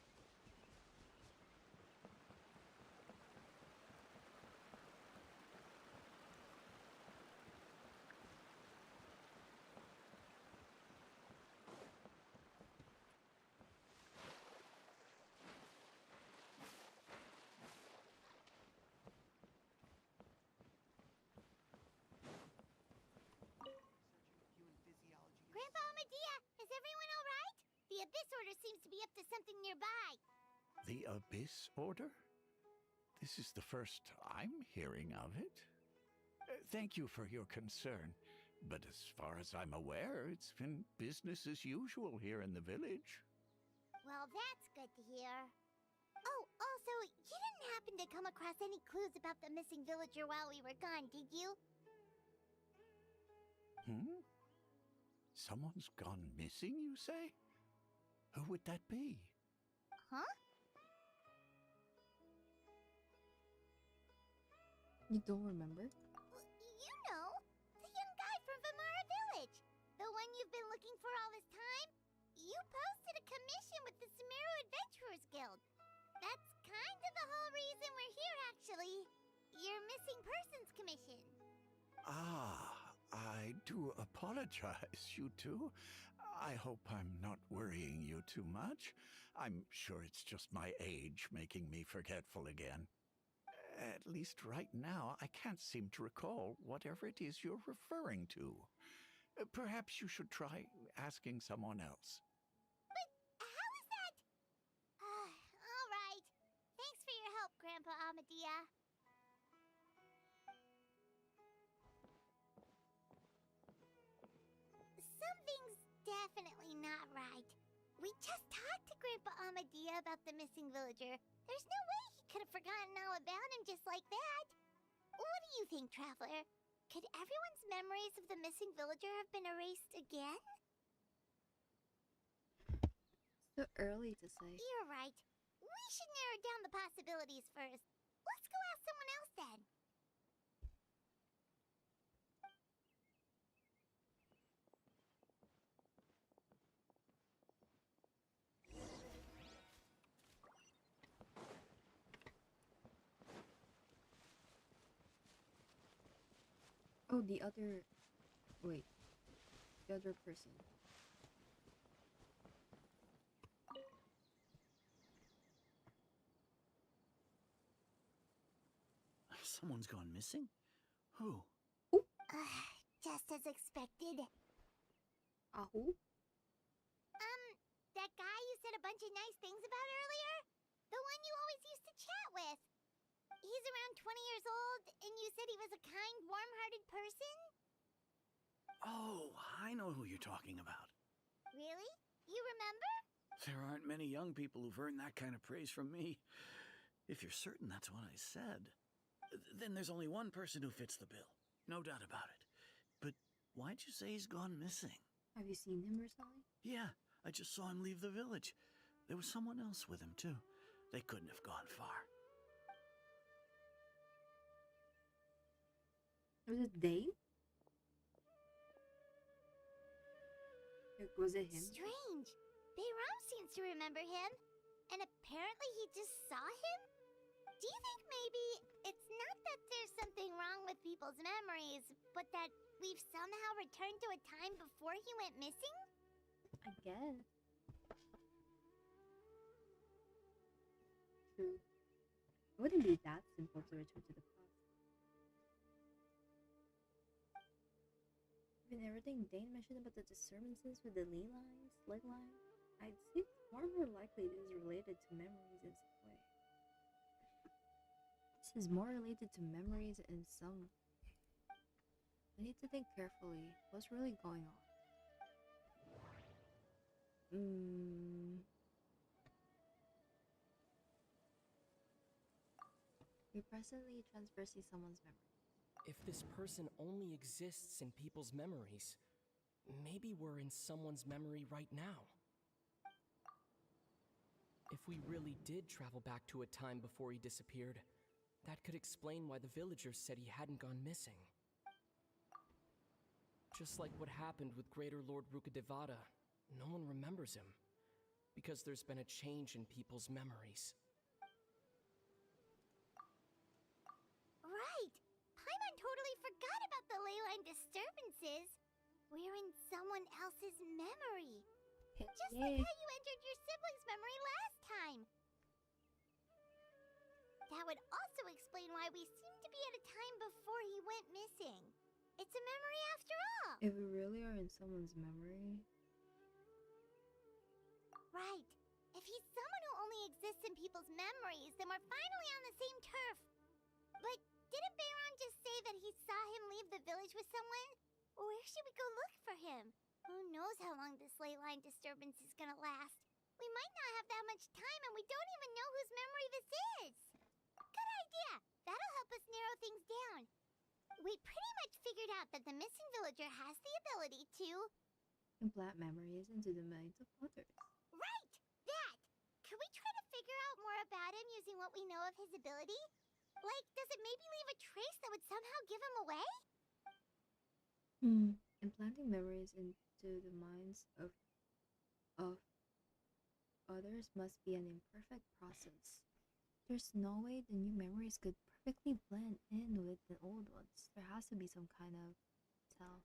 Grandpa Medea, is everyone all right? The Abyss Order seems to be up to something nearby. The Abyss Order? This is the first I'm hearing of it. Thank you for your concern, but as far as I'm aware, it's been business as usual here in the village. Well, that's good to hear. Oh, also, you didn't happen to come across any clues about the missing villager while we were gone, did you? Hmm? Someone's gone missing, you say? Who would that be? Huh? You don't remember? You know, the young guy from Vimara Village. The one you've been looking for all this time. You posted a commission with the Sumeru Adventurers Guild. That's kind of the whole reason we're here, actually. Your missing persons commission. Ah, I do apologize, you two. I hope I'm not worrying you too much. I'm sure it's just my age making me forgetful again. At least right now, I can't seem to recall whatever it is you're referring to. Perhaps you should try asking someone else. But how is that? All right. Thanks for your help, Grandpa Amadea. Something's definitely not right. We just talked to Grandpa Amadea about the missing villager. There's no way he could have forgotten all about him just like that. What do you think, Traveler? Could everyone's memories of the missing villager have been erased again? Too early to say. You're right. We should narrow down the possibilities first. Let's go ask someone else then. Oh, the other... Wait. The other person. Someone's gone missing? Who? Just as expected. Who? That guy you said a bunch of nice things about earlier? The one you always used to chat with. He's around 20 years old, and you said he was a kind, warm-hearted person? Oh, I know who you're talking about. Really? You remember? There aren't many young people who've earned that kind of praise from me. If you're certain that's what I said, then there's only one person who fits the bill. No doubt about it. But why'd you say he's gone missing? Have you seen him recently? Yeah, I just saw him leave the village. There was someone else with him, too. They couldn't have gone far. Was it Dane? Like, was it him? Strange. Bayram seems to remember him. And apparently he just saw him? Do you think maybe it's not that there's something wrong with people's memories, but that we've somehow returned to a time before he went missing? I guess. True. It wouldn't be that simple to return to the past. Even everything Dane mentioned about the disturbances with the leg lines, I'd say it's far more likely this is related to memories in some way. This is more related to memories in some... I need to think carefully. What's really going on? We presently transversing someone's memory. If this person only exists in people's memories, maybe we're in someone's memory right now. If we really did travel back to a time before he disappeared, that could explain why the villagers said he hadn't gone missing. Just like what happened with Greater Lord Rukkhadevata, no one remembers him, because there's been a change in people's memories. Right! Paimon totally forgot about the ley line disturbances. We're in someone else's memory. Just like how you entered your sibling's memory last time. That would also explain why we seem to be at a time before he went missing. It's a memory after all. If we really are in someone's memory... Right. If he's someone who only exists in people's memories, then we're finally on the same turf. But didn't Bayron just say that he saw him leave the village with someone? Where should we go look for him? Who knows how long this ley line disturbance is gonna last? We might not have that much time, and we don't even know whose memory this is. Good idea. That'll help us narrow things down. We pretty much figured out that the missing villager has the ability to... implant memories into the minds of others. Right! That! Could we try to figure out more about him using what we know of his ability? Like, does it maybe leave a trace that would somehow give him away? Implanting memories into the minds of others must be an imperfect process. There's no way the new memories could perfectly blend in with the old ones. There has to be some kind of tell.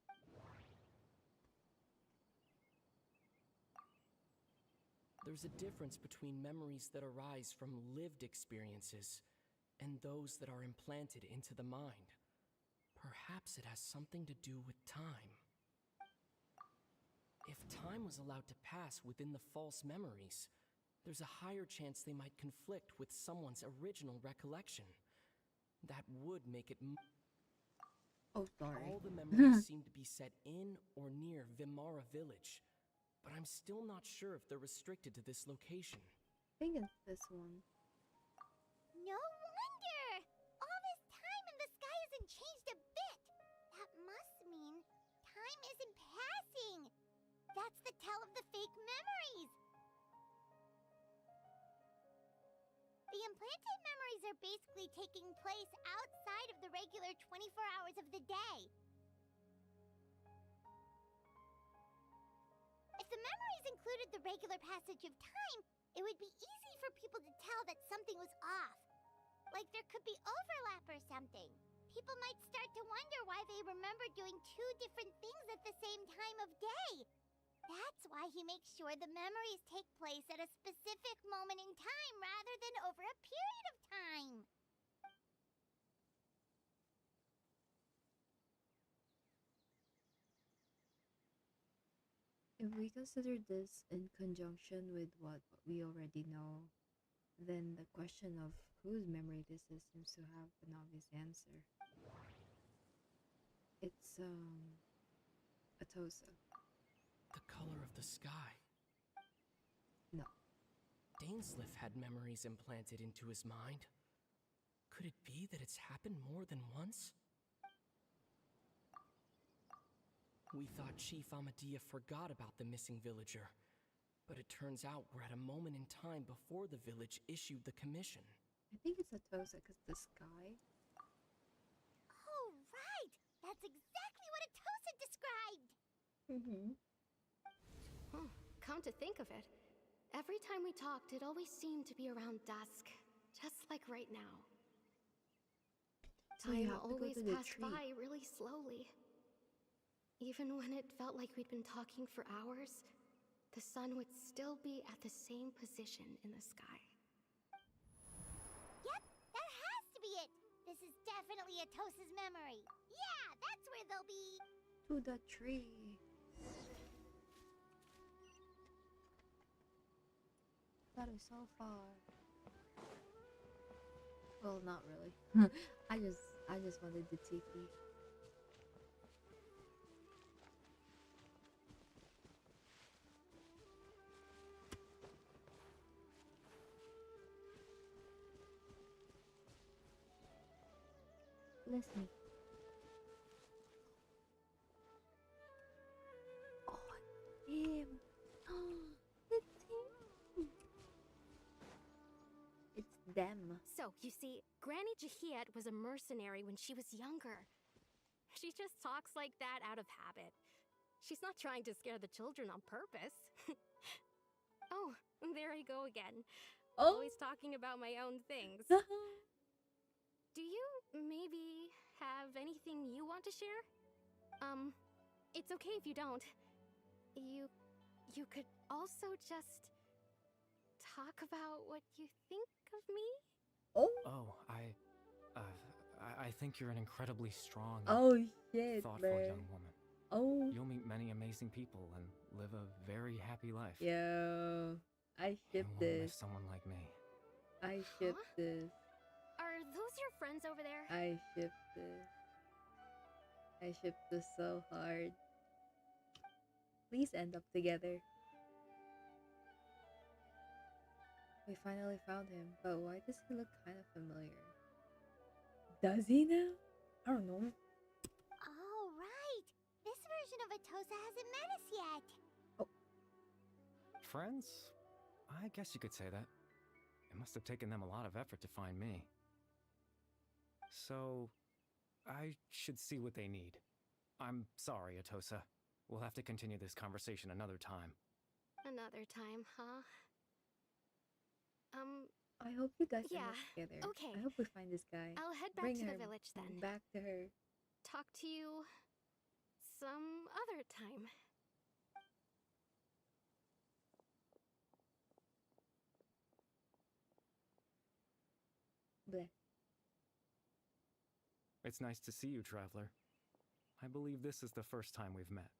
There's a difference between memories that arise from lived experiences and those that are implanted into the mind. Perhaps it has something to do with time. If time was allowed to pass within the false memories, there's a higher chance they might conflict with someone's original recollection. That would make it... Oh, sorry. All the memories seem to be set in or near Vimara village, but I'm still not sure if they're restricted to this location. I think it's this one. No wonder! All this time and the sky hasn't changed a bit! That must mean time isn't passing! That's the tell of the fake memories! are basically taking place outside of the regular 24 hours of the day. If the memories included the regular passage of time, it would be easy for people to tell that something was off. Like there could be overlap or something. People might start to wonder why they remember doing two different things at the same time of day. That's why he makes sure the memories take place at a specific moment in time rather than over a period of time. If we consider this in conjunction with what we already know, then the question of whose memory this is seems to have an obvious answer. It's Atosa. The color of the sky. No. Dainsleif had memories implanted into his mind. Could it be that it's happened more than once? We thought Chief Amadea forgot about the missing villager, but it turns out we're at a moment in time before the village issued the commission. I think it's Atosa because the sky. Oh, right! That's exactly what Atosa described! Come to think of it, every time we talked, it always seemed to be around dusk, just like right now. So you Time have to go always to the passed tree. by really slowly. Even when it felt like we'd been talking for hours, the sun would still be at the same position in the sky. Yep, that has to be it! This is definitely Atosa's memory. Yeah, that's where they'll be. To the tree. That is so far. Well, not really. I just wanted the tiki. Listen. Oh, him. It's him. It's them. So, you see, Granny Jahiat was a mercenary when she was younger. She just talks like that out of habit. She's not trying to scare the children on purpose. Oh, there I go again. Oh. Always talking about my own things. Do you maybe have anything you want to share? It's okay if you don't. You could also just talk about what you think of me? Oh. Oh, I think you're an incredibly strong, Oh shit, thoughtful man. young woman. Oh. You'll meet many amazing people and live a very happy life. Yo. I ship You won't this. miss someone like me. I ship Huh? this. Are those your friends over there? I ship this. I ship this so hard. Please end up together. We finally found him, but why does he look kind of familiar? Does he now? I don't know. Oh, right! This version of Atosa hasn't met us yet. Friends? I guess you could say that. It must have taken them a lot of effort to find me. So, I should see what they need. I'm sorry, Atosa. We'll have to continue this conversation another time. Another time, huh? I hope you guys end Yeah, up together. okay. I hope we find this guy. I'll head back Bring to her the village then. back to her. Talk to you some other time. Bleh. It's nice to see you, Traveler. I believe this is the first time we've met.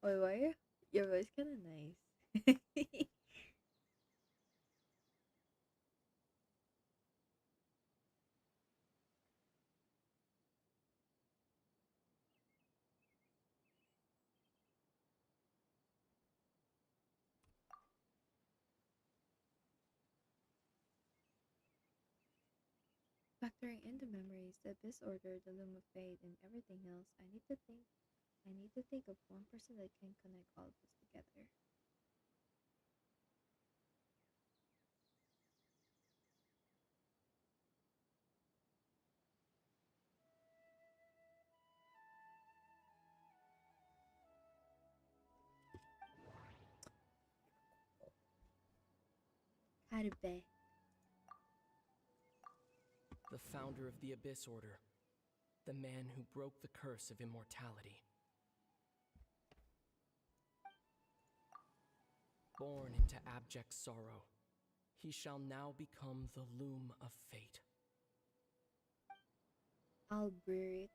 Wait, why? Your voice kind of nice. Factoring in the memories, the Abyss Order, the Loom of Fate, and everything else, I need to think of one person that can connect all of this together. Harbe. The founder of the Abyss Order. The man who broke the curse of immortality. Born into abject sorrow, he shall now become the loom of fate. Aldzrich.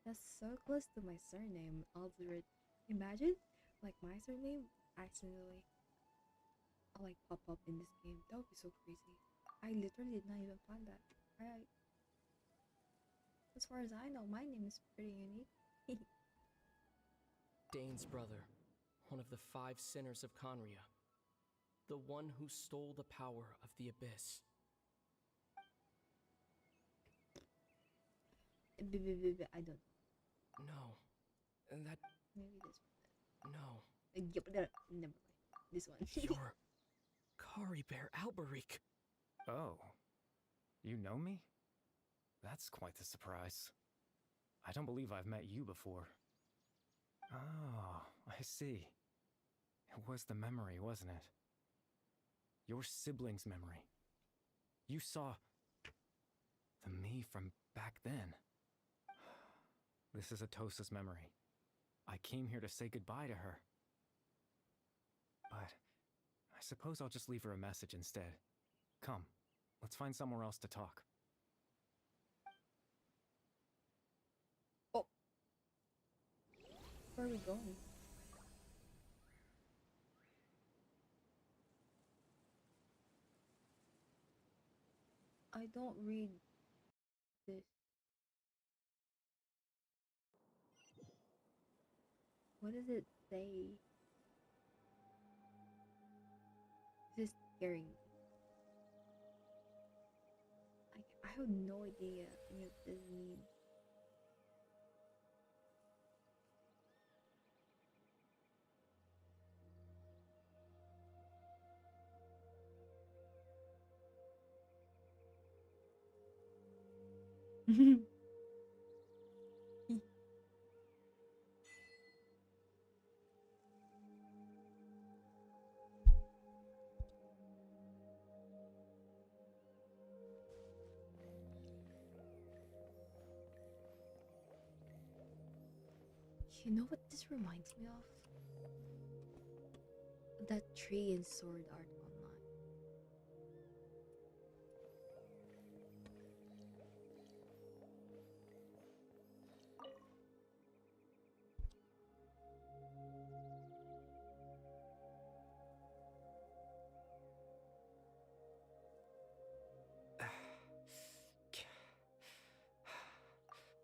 That's so close to my surname, Aldzrich. Imagine, like, my surname accidentally like pop up in this game. That would be so crazy. I literally did not even plan that. Alright. As far as I know, my name is pretty unique. Dane's brother, one of the 5 sinners of Conria. The one who stole the power of the Abyss. I don't know. No. That... Maybe this one. No. Yep, never mind. This one. You're... Kari Bear Alberic. Oh. You know me? That's quite the surprise. I don't believe I've met you before. Oh, I see. It was the memory, wasn't it? Your sibling's memory. You saw... the me from back then. This is Atosa's memory. I came here to say goodbye to her. But I suppose I'll just leave her a message instead. Come, let's find somewhere else to talk. Oh. Where are we going? I don't read this. What does it say? This is scaring me. I have no idea any of this means. You know what this reminds me of? That tree and sword art online.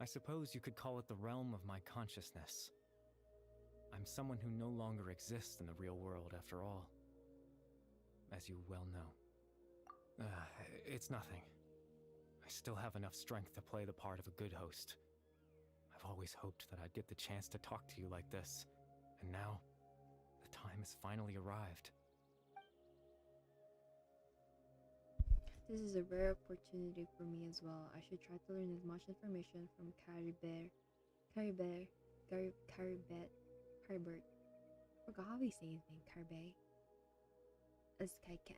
I suppose you could call it the realm of my consciousness. I'm someone who no longer exists in the real world, after all. As you well know. It's nothing. I still have enough strength to play the part of a good host. I've always hoped that I'd get the chance to talk to you like this, and now, the time has finally arrived. This is a rare opportunity for me as well. I should try to learn as much information from Caribert. I forgot how we say his name, Caribert. As I can.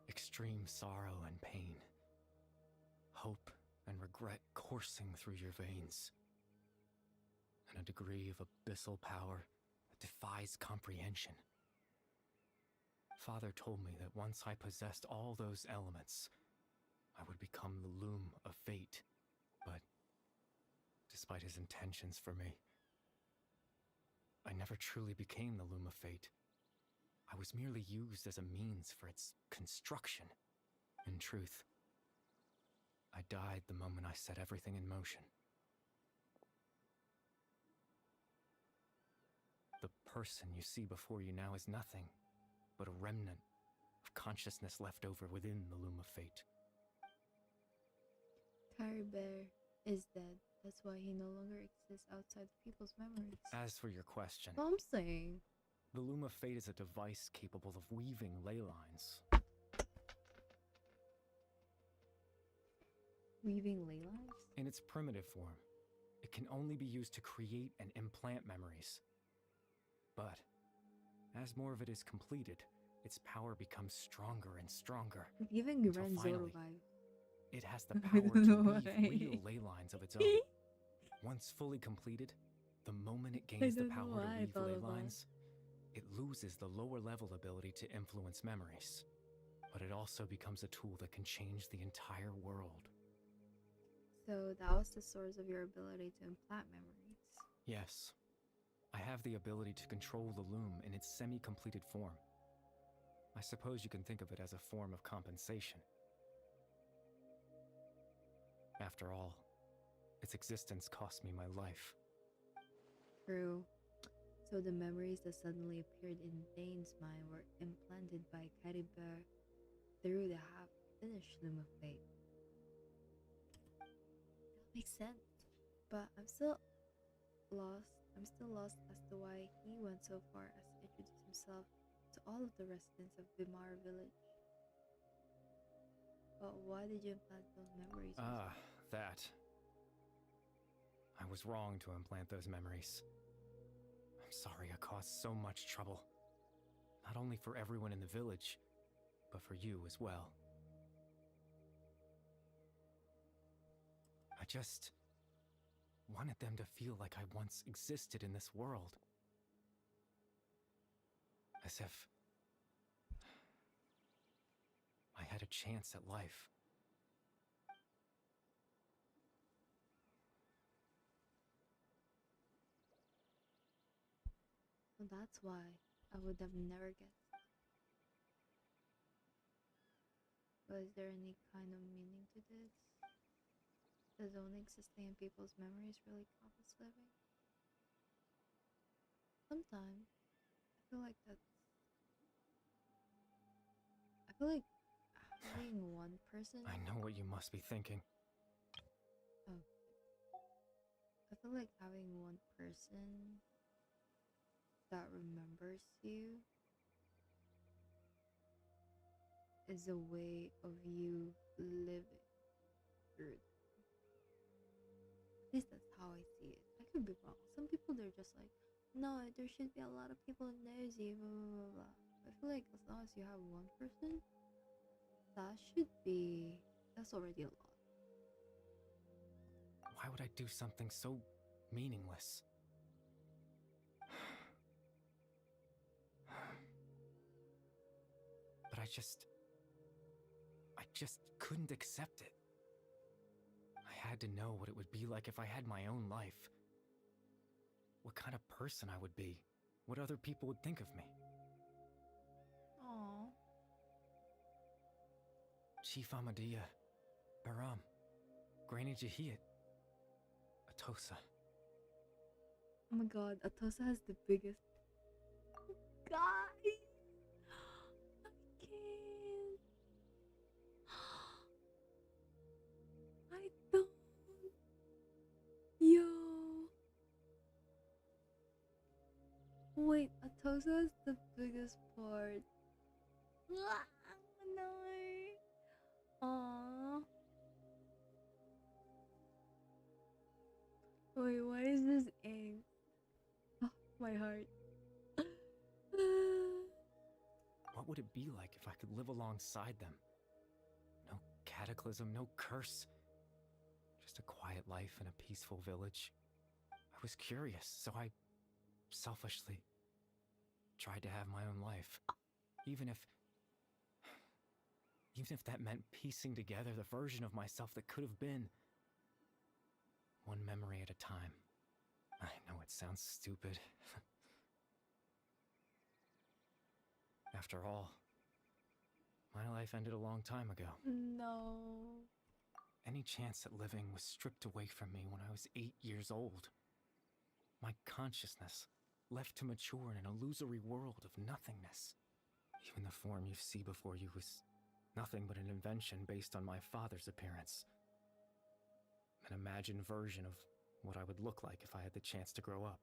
Extreme sorrow and pain. Hope and regret coursing through your veins. And a degree of abyssal power that defies comprehension. Father told me that once I possessed all those elements, I would become the loom of fate. But, despite his intentions for me, I never truly became the loom of fate. I was merely used as a means for its construction. In truth, I died the moment I set everything in motion. The person you see before you now is nothing but a remnant of consciousness left over within the loom of fate. Caribert is dead. That's why he no longer exists outside people's memories. As for your question, That's what I'm saying. the loom of fate is a device capable of weaving ley lines. Weaving ley lines? In its primitive form, it can only be used to create and implant memories. But, as more of it is completed, its power becomes stronger and stronger. Giving until Ren Zoro finally, vibes. it has the I power don't to know weave why. real ley lines of its own. Once fully completed, the moment it gains the don't know power to why I weave thought ley of that. lines, it loses the lower level ability to influence memories. But it also becomes a tool that can change the entire world. So that was the source of your ability to implant memories. Yes, I have the ability to control the loom in its semi-completed form. I suppose you can think of it as a form of compensation. After all, its existence cost me my life. True. So the memories that suddenly appeared in Dane's mind were implanted by Caribert through the half-finished loom of fate. That makes sense. But I'm still lost as to why he went so far as to introduce himself to all of the residents of Bimar village. But why did you implant those memories? That. I was wrong to implant those memories. I'm sorry I caused so much trouble. Not only for everyone in the village, but for you as well. I just wanted them to feel like I once existed in this world. As if I had a chance at life. So that's why I would have never guessed. Was there any kind of meaning to this? Does only existing in people's memories really count as living? Sometimes I feel like having one person. I know what you must be thinking. Oh, I feel like having one person that remembers you is a way of you living through them. At least that's how I see it. I could be wrong. Some people, they're just like, no, there should be a lot of people in there, blah blah blah blah. I feel like as long as you have one person, that's already a lot. Why would I do something so meaningless? But I just couldn't accept it. I had to know what it would be like if I had my own life. What kind of person I would be. What other people would think of me. Aww. Chief Amadea, Baram, Granny Jahiyat, Atosa. Oh my god, Atosa has the biggest. Guys! I can't. I don't. Yo. Wait, Atosa is the biggest part. No. Aww. Wait, why is this ink? Oh, my heart. What would it be like if I could live alongside them? No cataclysm, no curse. Just a quiet life in a peaceful village. I was curious, so I selfishly tried to have my own life. Even if that meant piecing together the version of myself that could have been. One memory at a time. I know it sounds stupid. After all, my life ended a long time ago. No. Any chance at living was stripped away from me when I was 8 years old. My consciousness left to mature in an illusory world of nothingness. Even the form you see before you was nothing but an invention based on my father's appearance. An imagined version of what I would look like if I had the chance to grow up.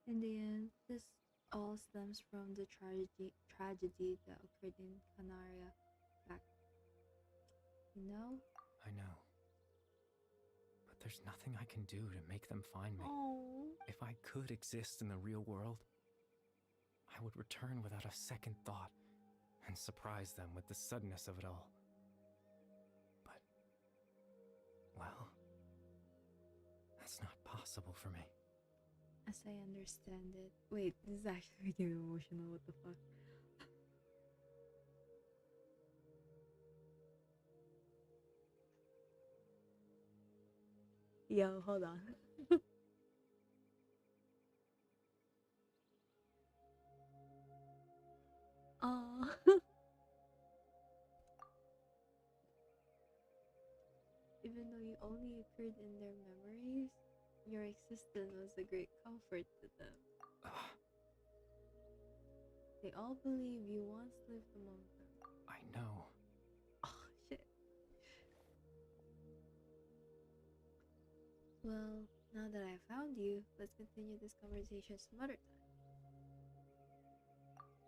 In the end, this all stems from the tragedy that occurred in Canaria back. You know? I know. But there's nothing I can do to make them find me. Oh. If I could exist in the real world, I I would return without a second thought and surprise them with the suddenness of it all. But, well, that's not possible for me. As I understand it. Wait, this is actually making me emotional. What the fuck? Yo, hold on. Oh. Even though you only appeared in their memories, your existence was a great comfort to them. They all believe you once lived among them. I know. Oh, shit. Well, now that I found you, let's continue this conversation some other time.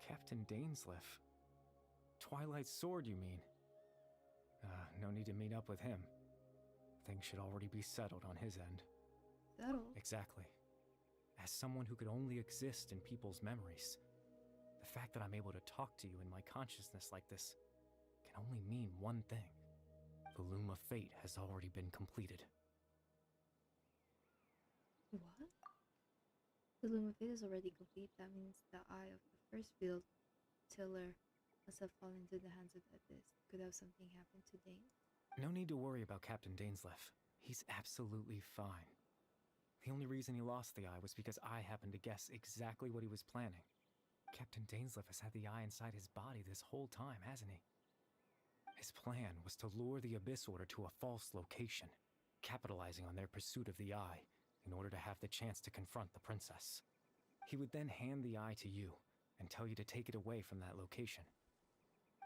Captain Dainsleif. Twilight Sword, you mean? No need to meet up with him. Things should already be settled on his end. Settled? Exactly. As someone who could only exist in people's memories, the fact that I'm able to talk to you in my consciousness like this can only mean one thing. The Loom of Fate has already been completed. What? The Loom of Fate is already complete. That means the eye of the first field tiller must have fallen into the hands of the Abyss. Could have something happened to Dane? No need to worry about Captain Dainsleif. He's absolutely fine. The only reason he lost the eye was because I happened to guess exactly what he was planning. Captain Dainsleif has had the eye inside his body this whole time, hasn't he? His plan was to lure the Abyss Order to a false location, capitalizing on their pursuit of the eye in order to have the chance to confront the princess. He would then hand the eye to you and tell you to take it away from that location.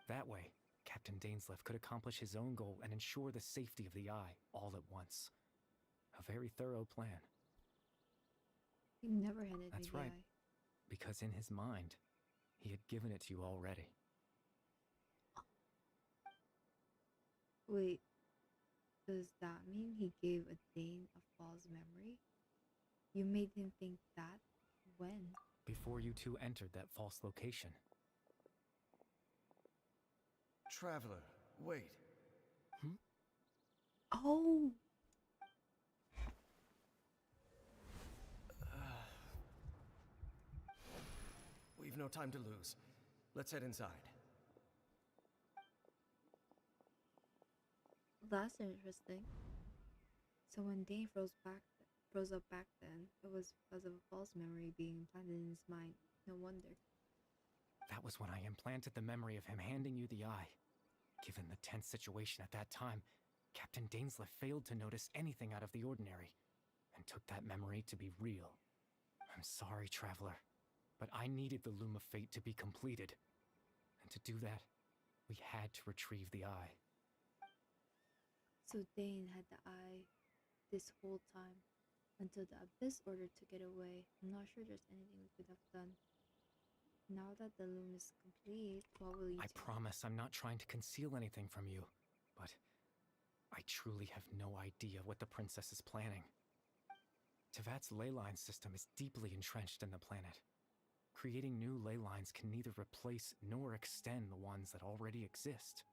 That way, Captain Dainsleif could accomplish his own goal and ensure the safety of the eye all at once. A very thorough plan. He never handed That's me the right. eye. Because in his mind, he had given it to you already. Wait, does that mean he gave a Dane a false memory? You made him think that? When? Before you two entered that false location. Traveler, wait. Oh! We've no time to lose. Let's head inside. That's interesting. So when Dane froze up back then, it was because of a false memory being implanted in his mind. No wonder. That was when I implanted the memory of him handing you the eye. Given the tense situation at that time, Captain Dainsleif failed to notice anything out of the ordinary, and took that memory to be real. I'm sorry, Traveler, but I needed the Loom of Fate to be completed. And to do that, we had to retrieve the eye. So Dane had the eye this whole time until the Abyss Order took it away. I'm not sure there's anything we could have done. Now that the loom is complete, what will you I do? promise I'm not trying to conceal anything from you, but I truly have no idea what the princess is planning. Tevat's ley line system is deeply entrenched in the planet. Creating new ley lines can neither replace nor extend the ones that already exist.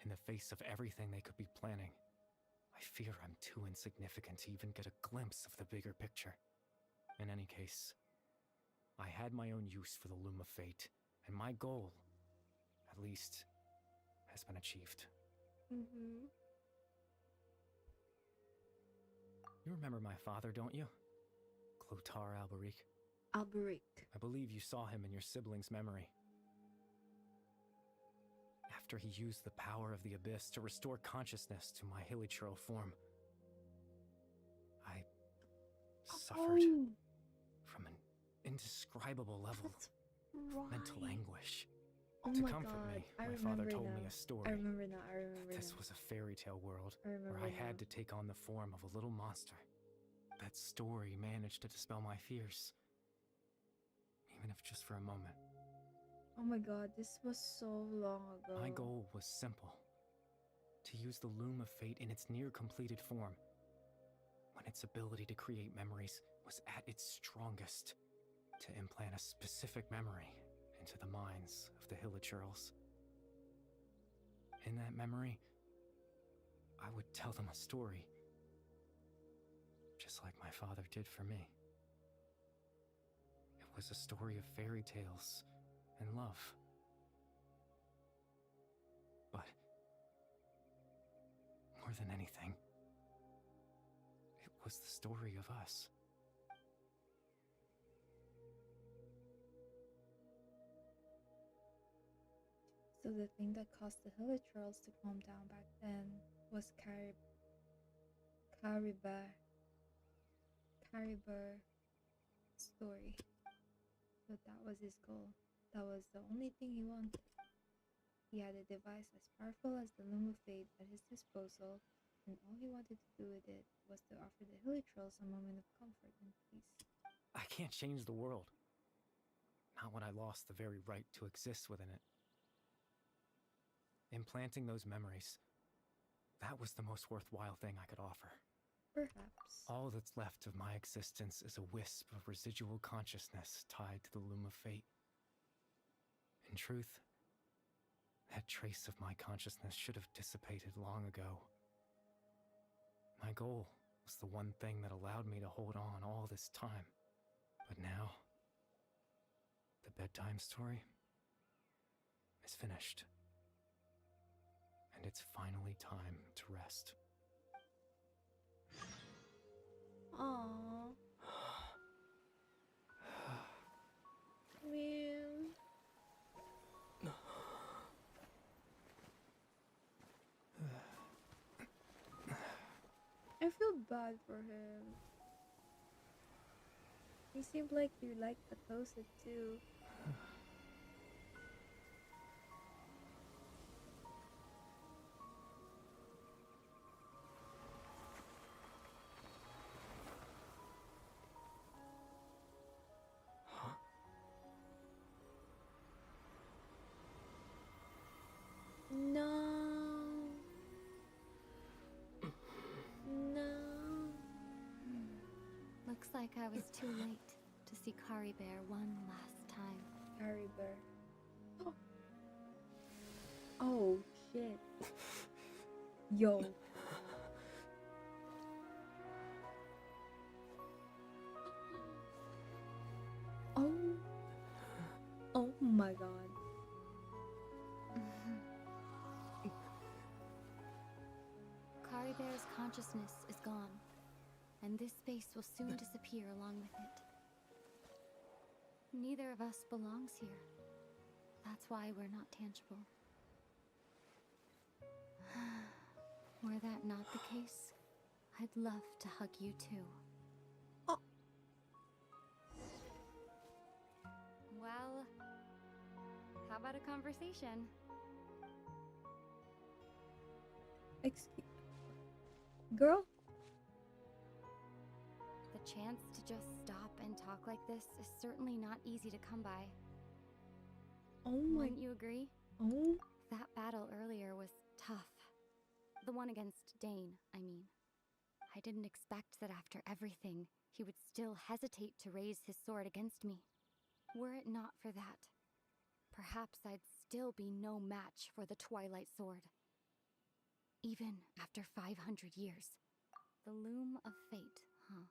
In the face of everything they could be planning, I fear I'm too insignificant to even get a glimpse of the bigger picture. In any case, I had my own use for the Loom of Fate, and my goal, at least, has been achieved. Mm-hmm. You remember my father, don't you? Clotar Alberic. Alberic. I believe you saw him in your sibling's memory. After he used the power of the Abyss to restore consciousness to my hilichurl form, I suffered from an indescribable level of mental anguish. Oh To my comfort God, me, I my father remember told now. me a story. I remember now. I remember This now. was a fairy tale world I remember where I now. had to take on the form of a little monster. That story managed to dispel my fears, even if just for a moment. Oh my God, this was so long ago. My goal was simple: to use the Loom of Fate in its near-completed form, when its ability to create memories was at its strongest, to implement implant a specific memory into the minds of the Hilichurls. In that memory, I would tell them a story, just like my father did for me. It was a story of fairy tales and love. But more than anything, it was the story of us. So the thing that caused the Hilichurls to calm down back then was Caribur story. So that was his goal. That was the only thing he wanted. He had a device as powerful as the Loom of Fate at his disposal, and all he wanted to do with it was to offer the Hilichurls a moment of comfort and peace. I can't change the world. Not when I lost the very right to exist within it. Implanting those memories, that was the most worthwhile thing I could offer. Perhaps. All that's left of my existence is a wisp of residual consciousness tied to the Loom of Fate. In truth, that trace of my consciousness should have dissipated long ago. My goal was the one thing that allowed me to hold on all this time. But now, the bedtime story is finished. And it's finally time to rest. Aww. Man. I feel bad for him. He seemed like he liked Atosa too. No. No. Looks like I was too late to see Kari Bear one last time. Kari Bear. Oh shit. Yo. Oh. Oh my god. Kari Bear's consciousness is gone, and this space will soon disappear along with it. Neither of us belongs here. That's why we're not tangible. Were that not the case, I'd love to hug you too. Oh. Well, how about a conversation? Excuse. Girl? The chance to just stop and talk like this is certainly not easy to come by. Oh my. Wouldn't you agree? Oh. That battle earlier was tough. The one against Dane, I mean. I didn't expect that after everything, he would still hesitate to raise his sword against me. Were it not for that, perhaps I'd still be no match for the Twilight Sword. Even after 500 years. The Loom of Fate, huh?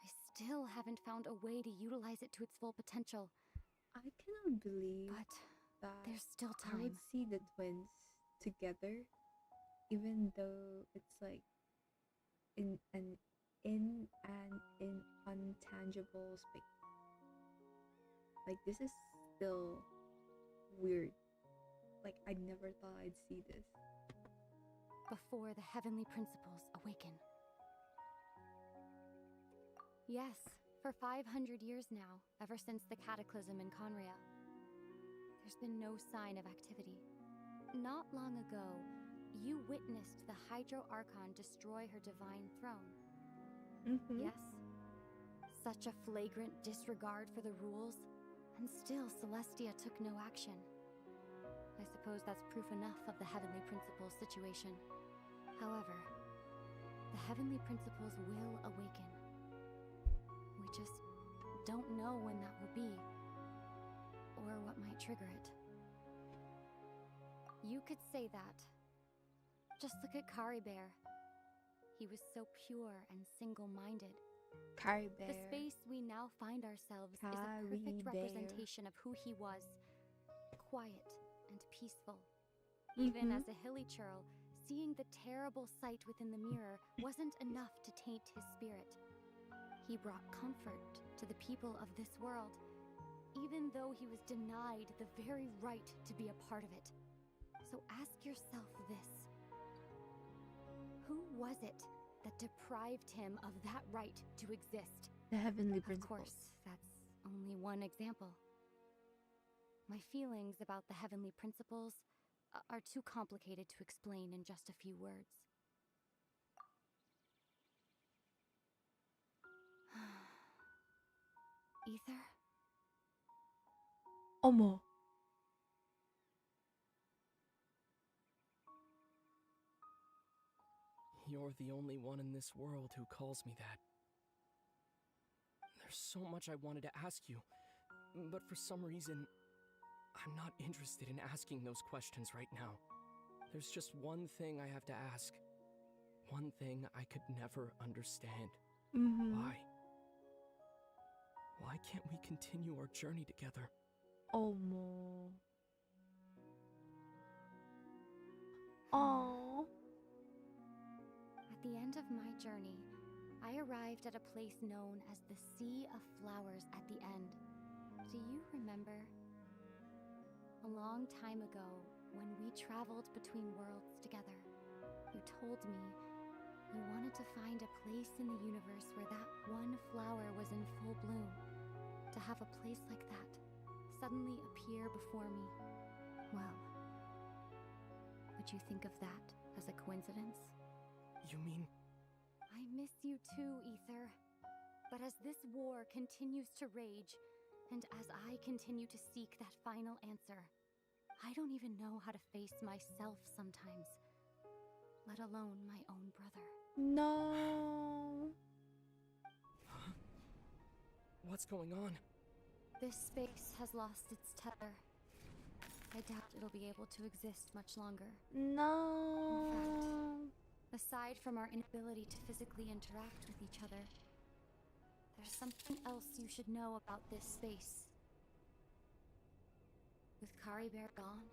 I still haven't found a way to utilize it to its full potential. I cannot believe But that there's still I time. would see the twins together, even though it's like in an untangible space. Like, this is still weird. Like, I never thought I'd see this. Before the heavenly principles awaken. Yes, for 500 years now, ever since the cataclysm in Conria. There's been no sign of activity. Not long ago, you witnessed the Hydro Archon destroy her divine throne. Yes? Such a flagrant disregard for the rules, and still Celestia took no action. I suppose that's proof enough of the Heavenly Principles situation. However, the Heavenly Principles will awaken. just don't know when that will be, or what might trigger it. You could say that. Just look at Kari Bear. He was so pure and single-minded. Kari Bear. The space we now find ourselves is a Kari perfect Bear. representation of who he was. Quiet and peaceful. Even as a hilly churl, seeing the terrible sight within the mirror wasn't enough to taint his spirit. He brought comfort to the people of this world, even though he was denied the very right to be a part of it. So ask yourself this. Who was it that deprived him of that right to exist? The heavenly Of principles. course, that's only one example. My feelings about the heavenly principles are too complicated to explain in just a few words. Ether? Omo. You're the only one in this world who calls me that. There's so much I wanted to ask you, but for some reason, I'm not interested in asking those questions right now. There's just one thing I have to ask. One thing I could never understand. Why? Why can't we continue our journey together? Omo. Oh. At the end of my journey, I arrived at a place known as the Sea of Flowers at the end. Do you remember? A long time ago, when we traveled between worlds together, you told me you wanted to find a place in the universe where that one flower was in full bloom. To have a place like that suddenly appear before me. Well, would you think of that as a coincidence? You mean... I miss you too, Ether. But as this war continues to rage, and as I continue to seek that final answer, I don't even know how to face myself sometimes, let alone my own brother. No. What's going on? This space has lost its tether. I doubt it'll be able to exist much longer. No. In fact, aside from our inability to physically interact with each other, there's something else you should know about this space. With Kari Bear gone,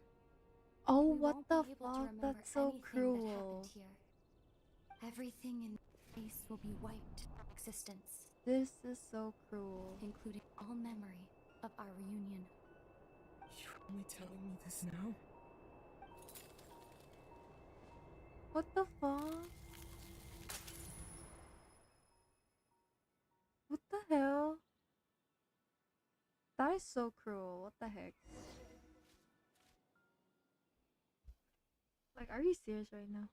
Oh, we what won't the be able to fuck? remember That's so anything cruel. that happened here. Everything in space will be wiped from existence, This is so cruel. including all memory of our reunion. You're only telling me this now? What the fuck? What the hell? That is so cruel. What the heck? Like, are you serious right now?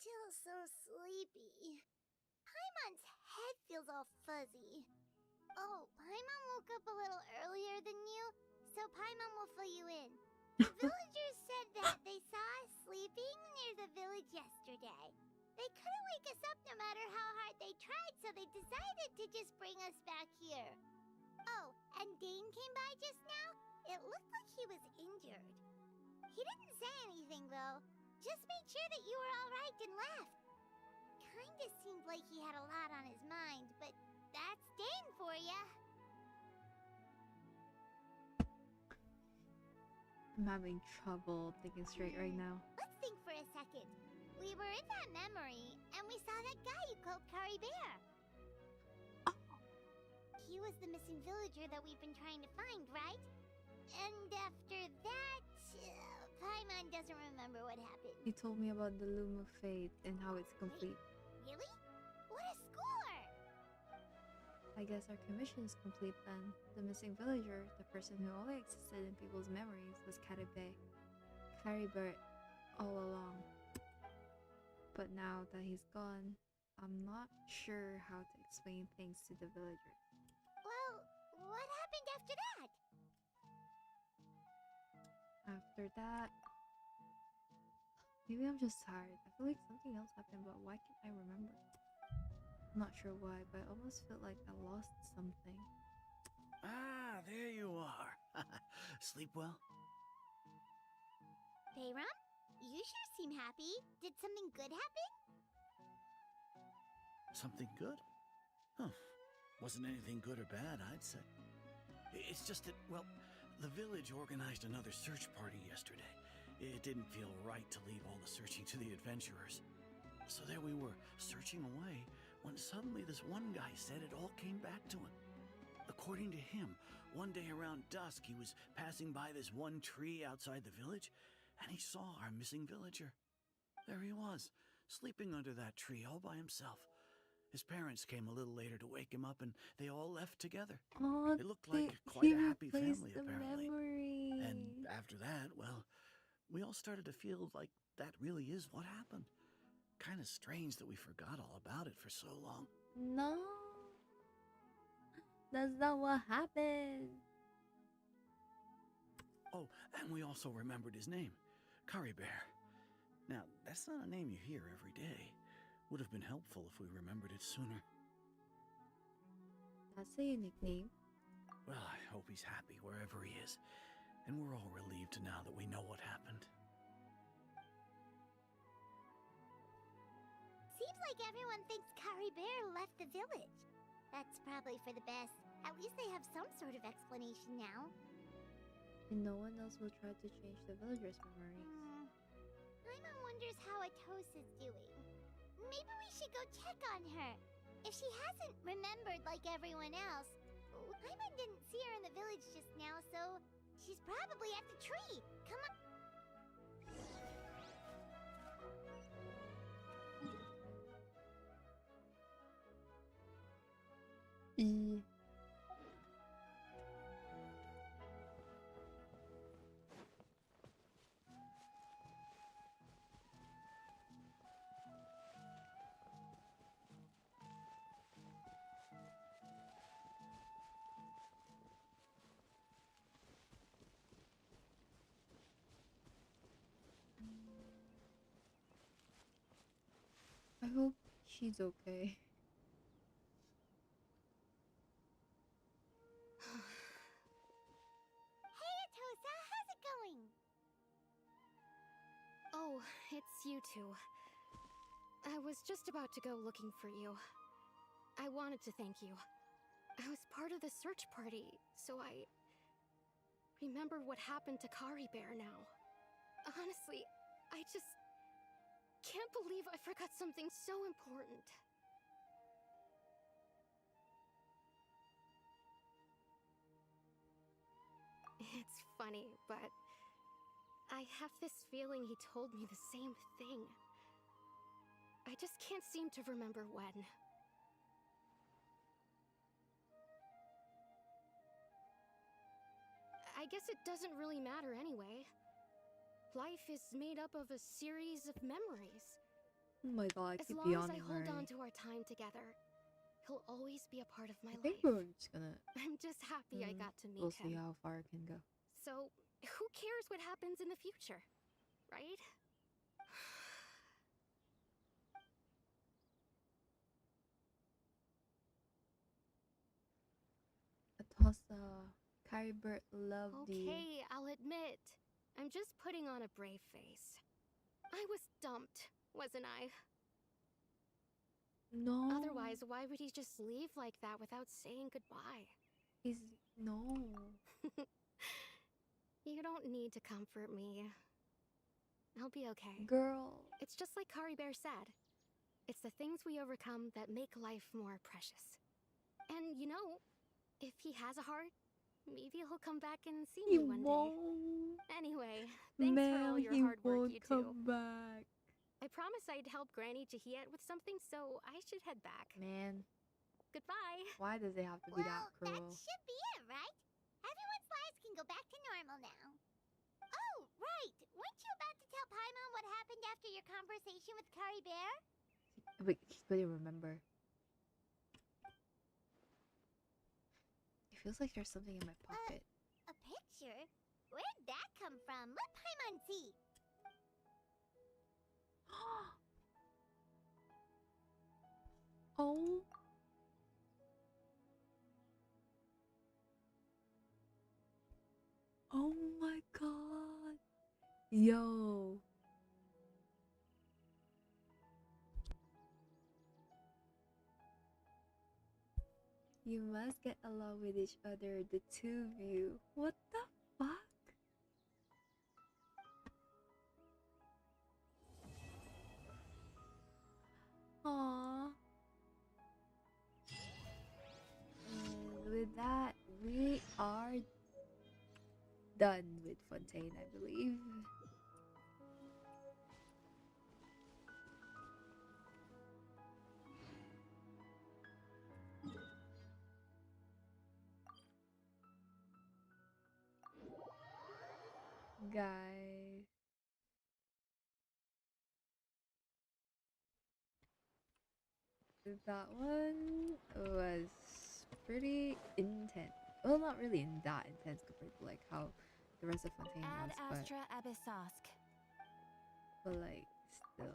Still so sleepy. Paimon's head feels all fuzzy. Oh, Paimon woke up a little earlier than you, so Paimon will fill you in. The villagers said that they saw us sleeping near the village yesterday. They couldn't wake us up no matter how hard they tried, so they decided to just bring us back here. Oh, and Dane came by just now. It looked like he was injured. He didn't say anything, though. Just made sure that you were all right and left. Kinda seemed like he had a lot on his mind, but that's Dane for ya. I'm having trouble thinking straight right now. Let's think for a second. We were in that memory, and we saw that guy you called Kari Bear. He was the missing villager that we've been trying to find, right? And after that, Paimon doesn't remember what happened. He told me about the Loom of Fate and how it's complete. Really? What a score! I guess our commission is complete then. The missing villager, the person who only existed in people's memories, was Kari Bear all along. But now that he's gone, I'm not sure how to explain things to the villagers. Well, what happened after that? after that, maybe I'm just tired. I feel like something else happened, but why can't I remember? I'm not sure why, but I almost feel like I lost something. Ah, there you are. Sleep well? Bayram, you sure seem happy. Did something good happen? Something good? Huh. Wasn't anything good or bad, I'd say. It's just that, well, the village organized another search party yesterday. It didn't feel right to leave all the searching to the adventurers. So there we were, searching away, when suddenly this one guy said it all came back to him. According to him, one day around dusk, he was passing by this one tree outside the village, and he saw our missing villager. There he was, sleeping under that tree all by himself. His parents came a little later to wake him up, and they all left together. Oh, It looked like quite a happy family, the apparently. memory. And after that, well, we all started to feel like that really is what happened. Kind of strange that we forgot all about it for so long. No, that's not what happened. Oh, and we also remembered his name, Curry Bear. Now, that's not a name you hear every day. Would have been helpful if we remembered it sooner. That's a unique name. Well, I hope he's happy wherever he is. And we're all relieved now that we know what happened. Seems like everyone thinks Curry Bear left the village. That's probably for the best. At least they have some sort of explanation now. And no one else will try to change the villagers' memories. Paimon wonders how Atosa's doing. Maybe we should go check on her. If she hasn't remembered like everyone else, Paimon didn't see her in the village just now, so she's probably at the tree. Come on. I hope she's okay. Hey, Atosa, how's it going? Oh, it's you two. I was just about to go looking for you. I wanted to thank you. I was part of the search party, so I remembered what happened to Curry Bear now. Honestly, I just can't believe I forgot something so important. It's funny, but I have this feeling he told me the same thing. I just can't seem to remember when. I guess it doesn't really matter anyway. Life is made up of a series of memories. Oh my god, I As keep long as I yawning hold on already. to our time together, he'll always be a part of my I think life. we're just gonna. I'm just happy I got to meet We'll see him. how far it can go. So, who cares what happens in the future, right? Atosa, Kyribert loved you. Okay, I'll admit. I'm just putting on a brave face. I was dumped, wasn't I? No. Otherwise, why would he just leave like that without saying goodbye? He's no. You don't need to comfort me. I'll be okay. Girl. It's just like Curry Bear said. It's the things we overcome that make life more precious. And you know, if he has a heart, maybe he'll come back and see He me one won't. day. Anyway, thanks for all your he hard work, won't you two. come back. I promised I'd help Granny Jahiet with something, so I should head back. Man, Goodbye. why does it have to be that Well, cruel? that should be it, right? Everyone's lives can go back to normal now. Oh, right. Weren't you about to tell Paimon what happened after your conversation with Curry Bear? Wait, he couldn't remember. It feels like there's something in my pocket. A picture? Where'd that come from? Let see. Oh. Oh my god. Yo. You must get along with each other, the two of you. What the fuck? Aww. And with that, we are done with Fontaine, I believe. Guys. That one was pretty intense. Well, not really that intense compared to like how the rest of Fontaine Ad was, Astra Abyssosk. but like still.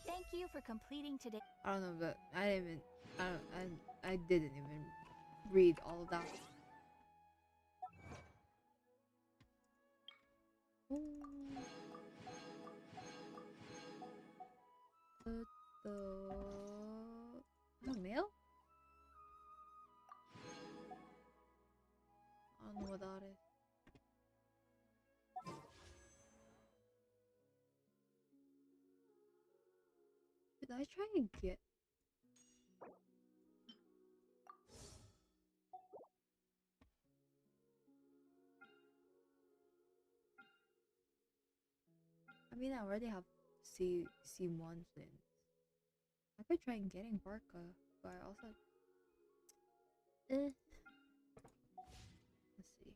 Thank you for completing today. I don't know, but I didn't even read all of that. Ooh. Oh, mail? I don't know what that is. Did I try and get? I mean, I already have C1 things. I could try and getting Barca, but I also. Let's see.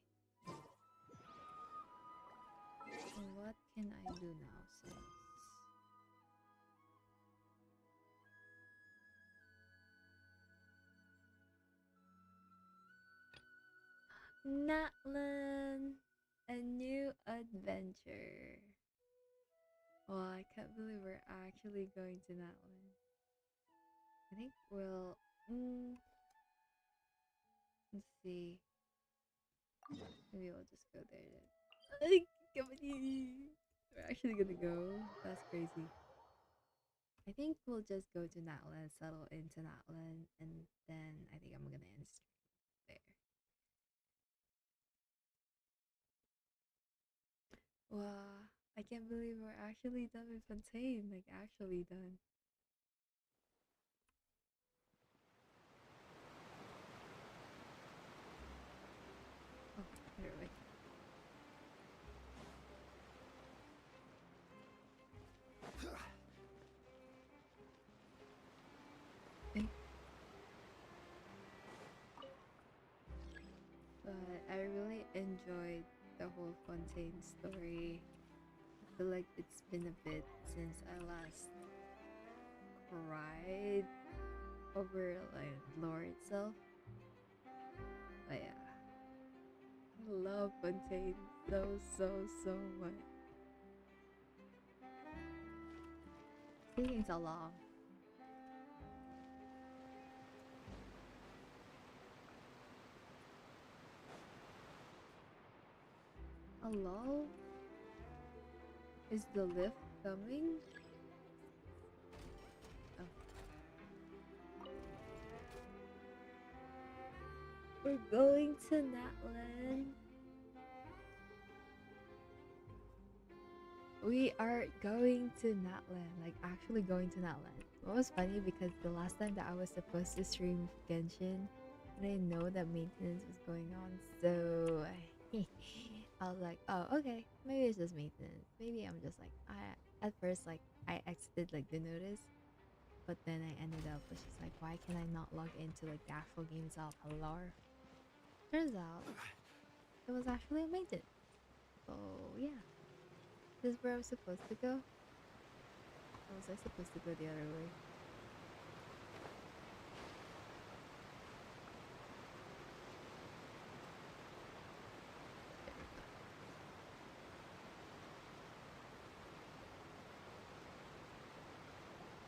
What can I do now? Since Natlan, a new adventure. Oh, I can't believe we're actually going to Natlan. I think we'll. Let's see. Maybe we'll just go there then. We're actually gonna go. That's crazy. I think we'll just go to Natlan, settle into Natlan, and then I think I'm gonna end stream there. Wow, I can't believe we're actually done with Fontaine. Like, actually done. Oh, here we But I really enjoyed the whole Fontaine story. I feel like it's been a bit since I last cried over like lore itself. But yeah, I love Fontaine so much. Taking so long. Hello? Is the lift coming? Oh. We're going to Natlan. We are going to Natlan, like actually going to Natlan. What was funny because the last time that I was supposed to stream Genshin, I didn't know that maintenance was going on, so I was like, oh, okay, maybe it's just maintenance. Maybe I'm just like, at first like I exited like the notice, but then I ended up was just like, why can I not log into like the actual game itself? Hello. Turns out it was actually a maintenance. So yeah. This is where I was supposed to go? Or was I supposed to go the other way?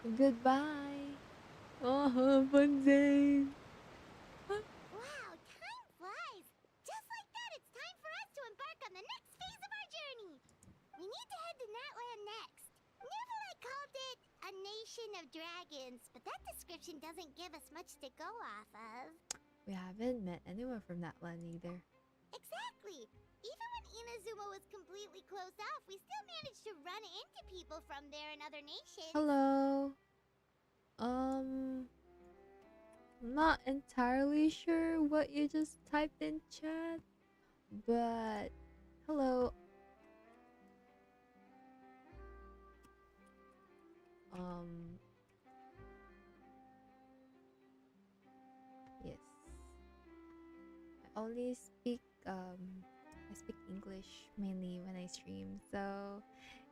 Goodbye. Fontaine. Wow, time flies! Just like that, it's time for us to embark on the next phase of our journey! We need to head to Natlan next. Neville called it a nation of dragons, but that description doesn't give us much to go off of. We haven't met anyone from that land either. Exactly! Even when Inazuma was completely closed off, we still managed to run into people from there and other nations. Hello. Not entirely sure what you just typed in chat, but hello. Yes. I speak English mainly when I stream, so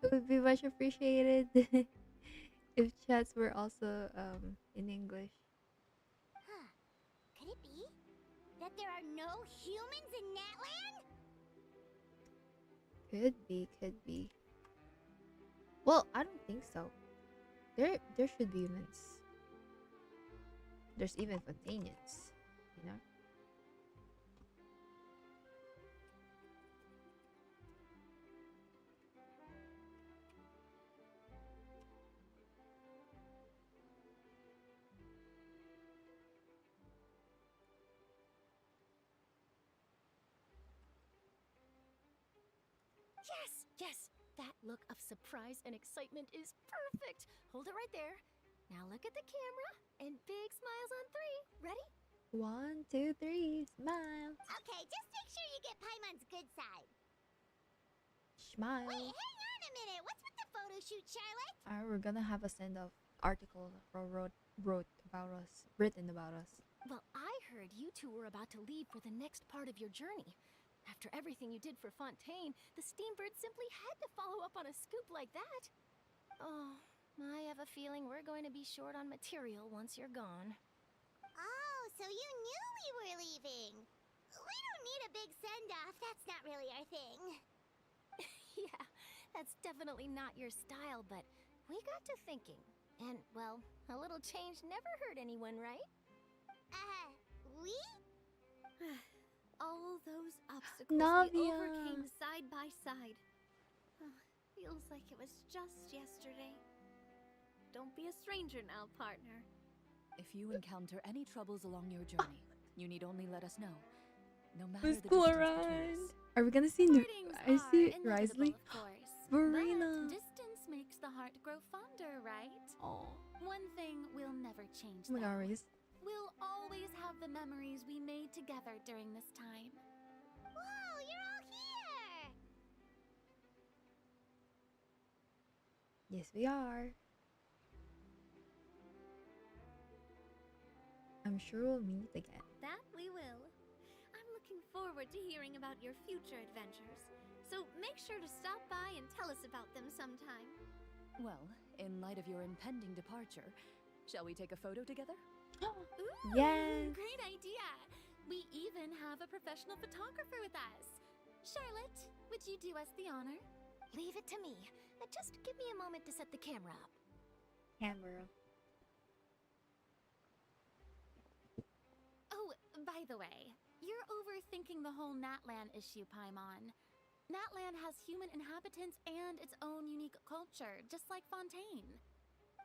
it would be much appreciated if chats were also in English. Huh. Could it be that there are no humans in Natlan? Could be. Well, I don't think so. There should be humans. There's even Fontainians, you know? Yes, yes! That look of surprise and excitement is perfect! Hold it right there. Now look at the camera and big smiles on 3. Ready? 1, 2, 3, smile. Okay, just make sure you get Paimon's good side. Smile. Wait, hang on a minute. What's with the photo shoot, Charlotte? We're gonna have a send-off article written about us. Well, I heard you two were about to leave for the next part of your journey. After everything you did for Fontaine, the Steambird simply had to follow up on a scoop like that. Oh, I have a feeling we're going to be short on material once you're gone. Oh, so you knew we were leaving. We don't need a big send-off. That's not really our thing. Yeah, that's definitely not your style, but we got to thinking. And, well, a little change never hurt anyone, right? We? All those obstacles we Navia. overcame side by side. Feels like it was just yesterday. Don't be a stranger now, partner. If you encounter any troubles along your journey, you need only let us know. No matter Who's the distance between Chlorine? us. Are we gonna see I see Risley? Of course. Verena. But distance makes the heart grow fonder, right? Oh. One thing will never change, Oh my god, though. Riz. We'll always have the memories we made together during this time. Whoa, you're all here! Yes, we are. I'm sure we'll meet again. That we will. I'm looking forward to hearing about your future adventures. So make sure to stop by and tell us about them sometime. Well, in light of your impending departure, shall we take a photo together? Ooh, Yes. great idea. We even have a professional photographer with us. Charlotte, would you do us the honor? Leave it to me. Just give me a moment to set the camera up. Camera. Oh, by the way, you're overthinking the whole Natlan issue, Paimon. Natlan has human inhabitants and its own unique culture, just like Fontaine.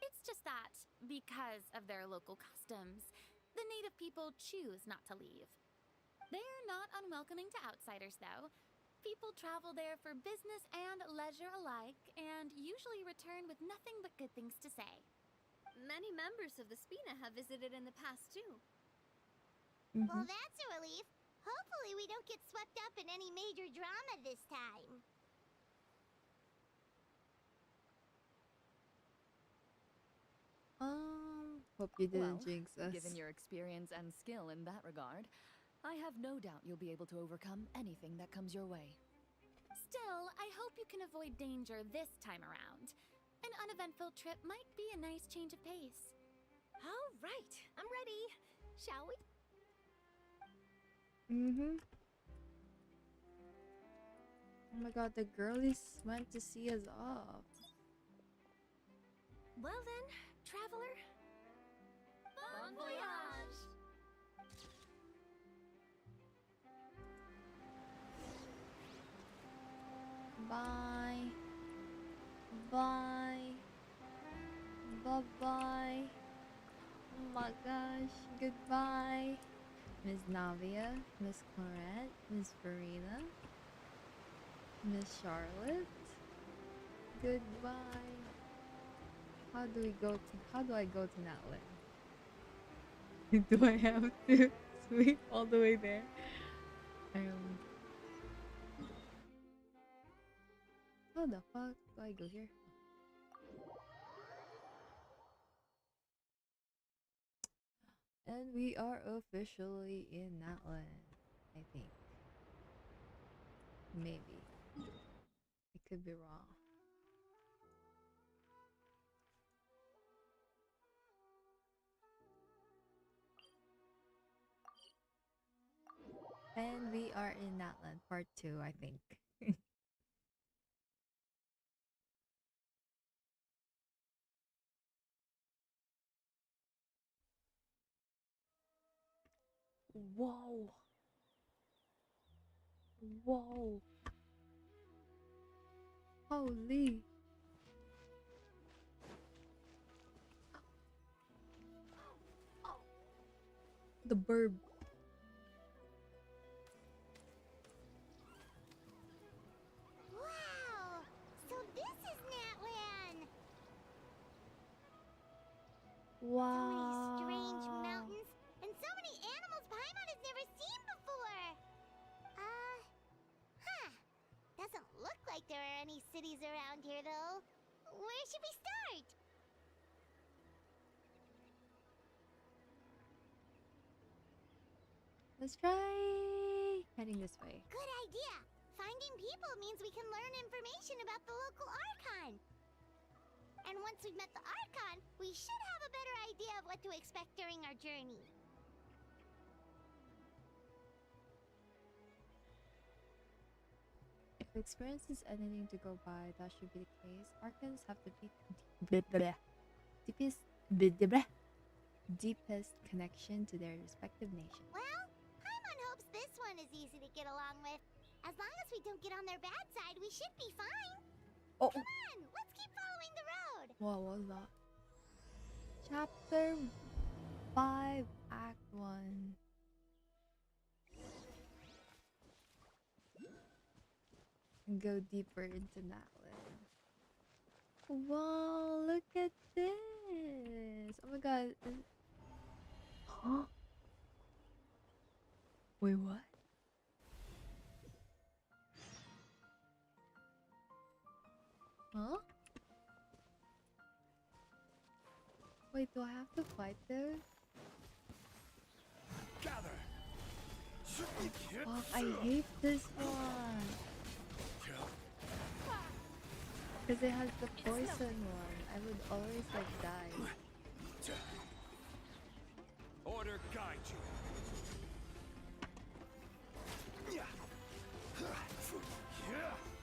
It's just that, because of their local customs, the native people choose not to leave. They're not unwelcoming to outsiders, though. People travel there for business and leisure alike, and usually return with nothing but good things to say. Many members of the Spina have visited in the past, too. Well, that's a relief. Hopefully we don't get swept up in any major drama this time. Hope you didn't Well, jinx us. given your experience and skill in that regard, I have no doubt you'll be able to overcome anything that comes your way. Still, I hope you can avoid danger this time around. An uneventful trip might be a nice change of pace. All right, I'm ready. Shall we? Oh my god, the girlies went to see us off. Well then, traveler. Bon voyage! Bye. Bye. Bye-bye. Oh my gosh. Goodbye. Miss Navia, Miss Clarette, Miss Farina, Miss Charlotte. Goodbye. How do I go to Natlan? Do I have to sweep all the way there? How the fuck do I go here? And we are officially in Natlan, I think. Maybe. I could be wrong. And we are in Natlan, part 2, I think. Whoa. Whoa. Holy. The burb. Wow! So this is Natlan! Wow. So many strange mountains, and so many animals Paimon has never seen before! Huh. Doesn't look like there are any cities around here, though. Where should we start? Let's try heading this way. Good idea! Finding people means we can learn information about the local Archon. And once we've met the Archon, we should have a better idea of what to expect during our journey. If experience is anything to go by, that should be the case. Archons have the deepest connection to their respective nation. Well, Paimon hopes this one is easy to get along with. As long as we don't get on their bad side, we should be fine. Oh. Come on, let's keep following the road. What was that? Chapter 5, Act 1. And go deeper into Natlan. Wow, look at this! Oh my god. Huh? Wait, what? Huh? Wait, do I have to fight those? Gather. Fuck, I hate this one. Because it has the poison one. I would always like die. Order guide you.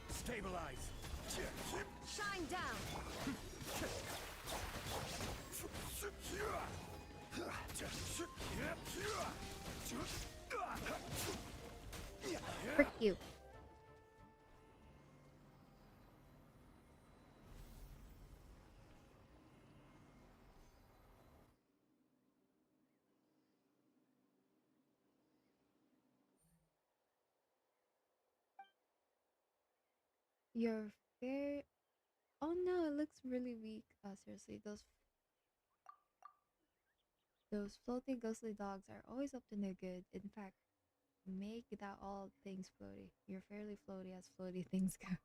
Stabilize. Shine down. Frick you. You're fair. Oh no, it looks really weak. Seriously, those floating ghostly dogs are always up to no good. In fact, make that all things floaty. You're fairly floaty as floaty things go.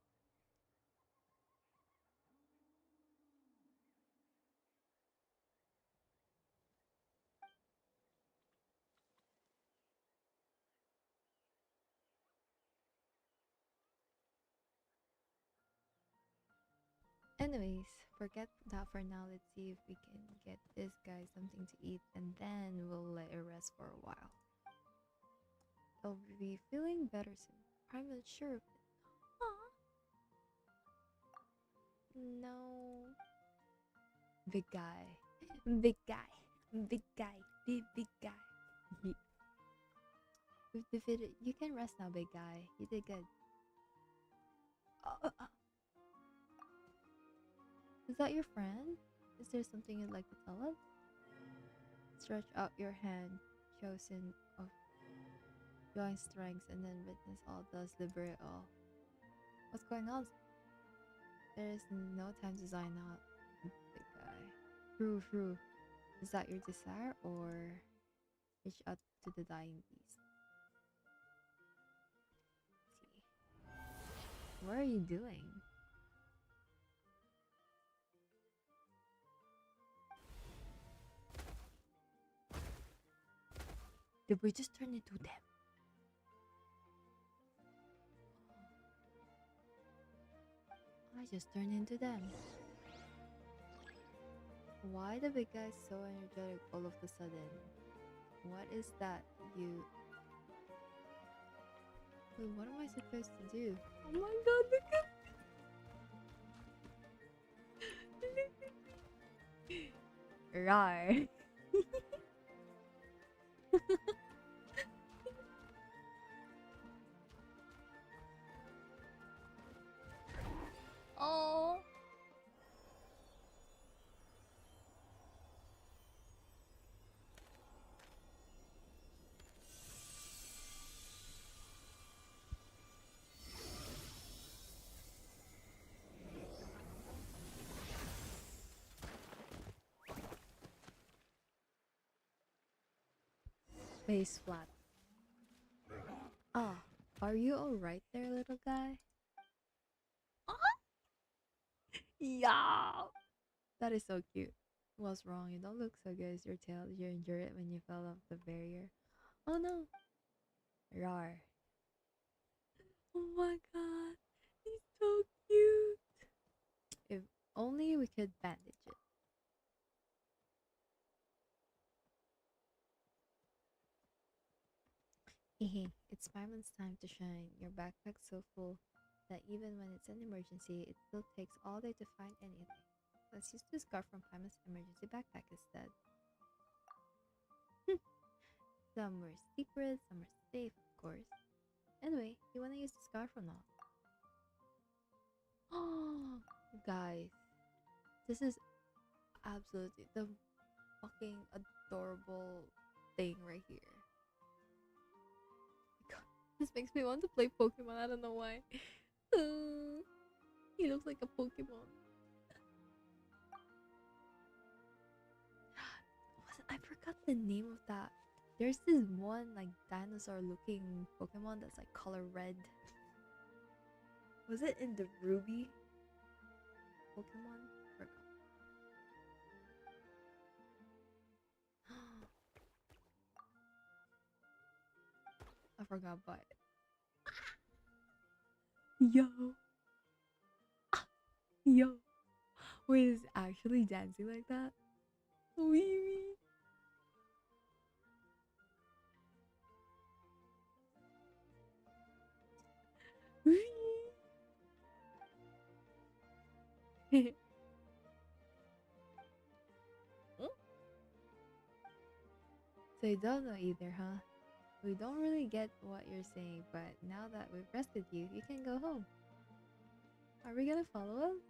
Anyways, forget that for now. Let's see if we can get this guy something to eat, and then we'll let it rest for a while. He'll be feeling better soon. I'm not sure of it. Aww. No. Big guy. Big guy. Big guy. Big guy. We've defeated. You can rest now, big guy. You did good. Is that your friend? Is there something you'd like to tell us? Stretch out your hand, chosen of join strengths, and then witness all, thus liberate all. What's going on? There is no time to sign out, big guy. True. Is that your desire, or reach out to the dying beast? What are you doing? Did we just turn into them? I just turned into them. Why the big guy so energetic all of a sudden? What is that you... Wait, what am I supposed to do? Oh my god, look at... Rar. Oh. Face flat. Ah, are you alright there, little guy? Yeah. That is so cute. What's wrong? You don't look so good as your tail. Did you injure it when you fell off the barrier? Oh no. Rar. Oh my god. He's so cute. If only we could bandage it. Hehe, it's Paimon's time to shine. Your backpack's so full that even when it's an emergency, it still takes all day to find anything. Let's use the scarf from Paimon's emergency backpack instead. Some were secret, some were safe, of course. Anyway, you wanna use the scarf or not? Oh, guys, this is absolutely the fucking adorable thing right here. God, this makes me want to play Pokemon. I don't know why. He looks like a Pokemon. I forgot the name of that. There's this one like dinosaur looking Pokemon that's like color red. Was it in the Ruby Pokemon? Forgot. I forgot, but yo, yo, wait, is it actually dancing like that? Wee. So you don't know either, huh? We don't really get what you're saying, but now that we've rescued you, you can go home. Are we gonna follow us?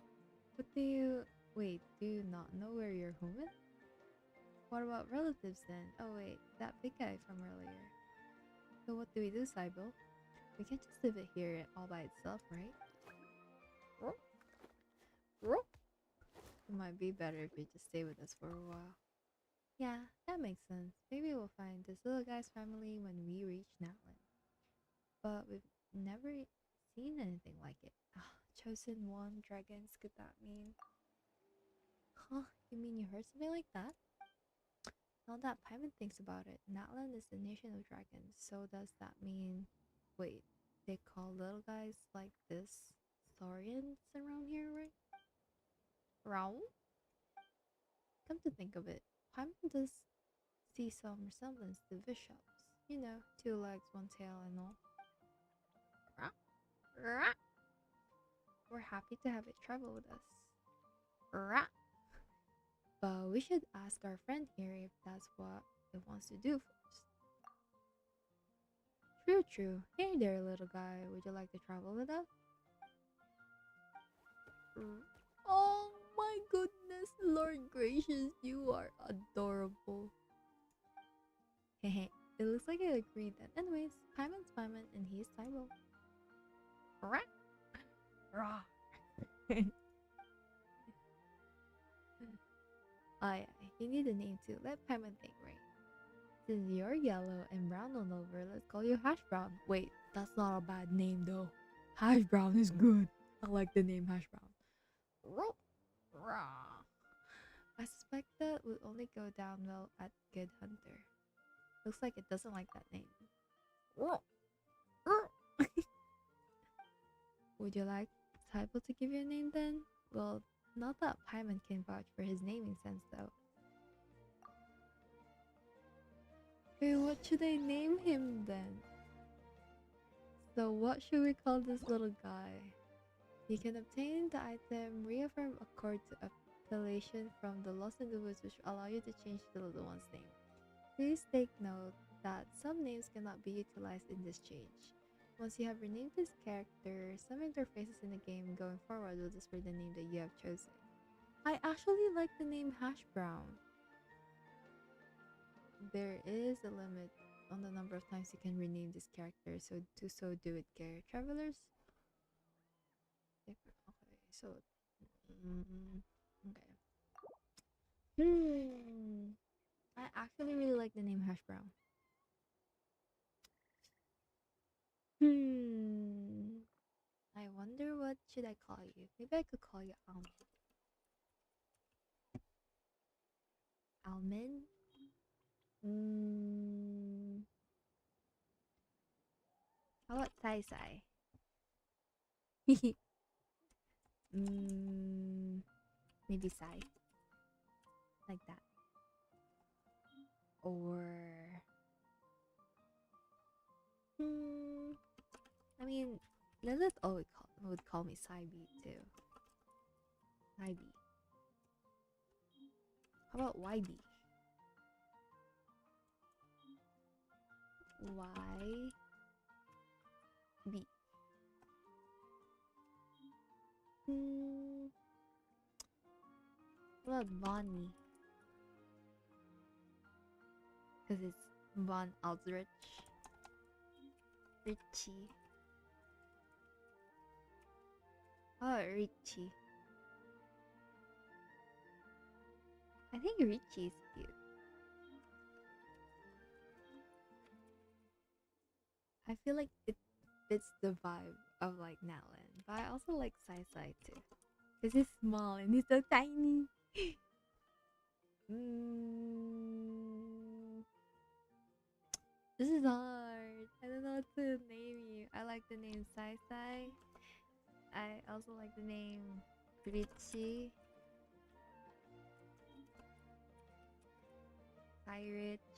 What do you... Wait, do you not know where your home is? What about relatives then? Oh wait, that big guy from earlier. So what do we do, Sybil? We can't just leave it here all by itself, right? It might be better if you just stay with us for a while. Yeah, that makes sense. Maybe we'll find this little guy's family when we reach Natlan. But we've never seen anything like it. Chosen one, dragons, could that mean? Huh, you mean you heard something like that? Now that Paimon thinks about it, Natlan is the nation of dragons, so does that mean... Wait, they call little guys like this saurians around here, right? Round? Come to think of it, Paimon does see some resemblance to bishops. You know, 2 legs, 1 tail and all. We're happy to have it travel with us. But we should ask our friend here if that's what it wants to do first. True, true. Hey there, little guy. Would you like to travel with us? Oh my goodness, Lord gracious, you are adorable. Hehe, it looks like I agreed then. Anyways, Paimon's Paimon and he's Sybil. Rah! Rah! Oh yeah, you need a name too. Let Paimon think, right? Since you're yellow and brown all over, let's call you Hash Brown. Wait, that's not a bad name though. Hash Brown is good. I like the name Hash Brown. I suspect that would only go down well at Good Hunter. Looks like it doesn't like that name. Would you like Sybil to give you a name then? Well, not that Paimon can vouch for his naming sense though. Wait, what should I name him then? So what should we call this little guy? You can obtain the item Reaffirm Accord to Appellation from the Lost in the Woods, which will allow you to change the little one's name. Please take note that some names cannot be utilized in this change. Once you have renamed this character, some interfaces in the game going forward will display the name that you have chosen. I actually like the name Hash Brown. There is a limit on the number of times you can rename this character, so do with care, travelers. Okay, so okay. I actually really like the name Hash Brown. I wonder what should I call you? Maybe I could call you Almond. Almond? How about Sai Sai? Maybe Sai. Like that. Or I mean, Lilith always would call me Saibi too. Saibi. How about YB? YB. What about Bonnie? Because it's Von Aldzrich. Richie. Oh, Richie. I think Richie is cute. I feel like it fits the vibe of like Natlan, but I also like Sai Sai too. Because he's small and he's so tiny. This is hard. I don't know what to name you. I like the name Sai Sai. I also like the name Richie. Sai Rich.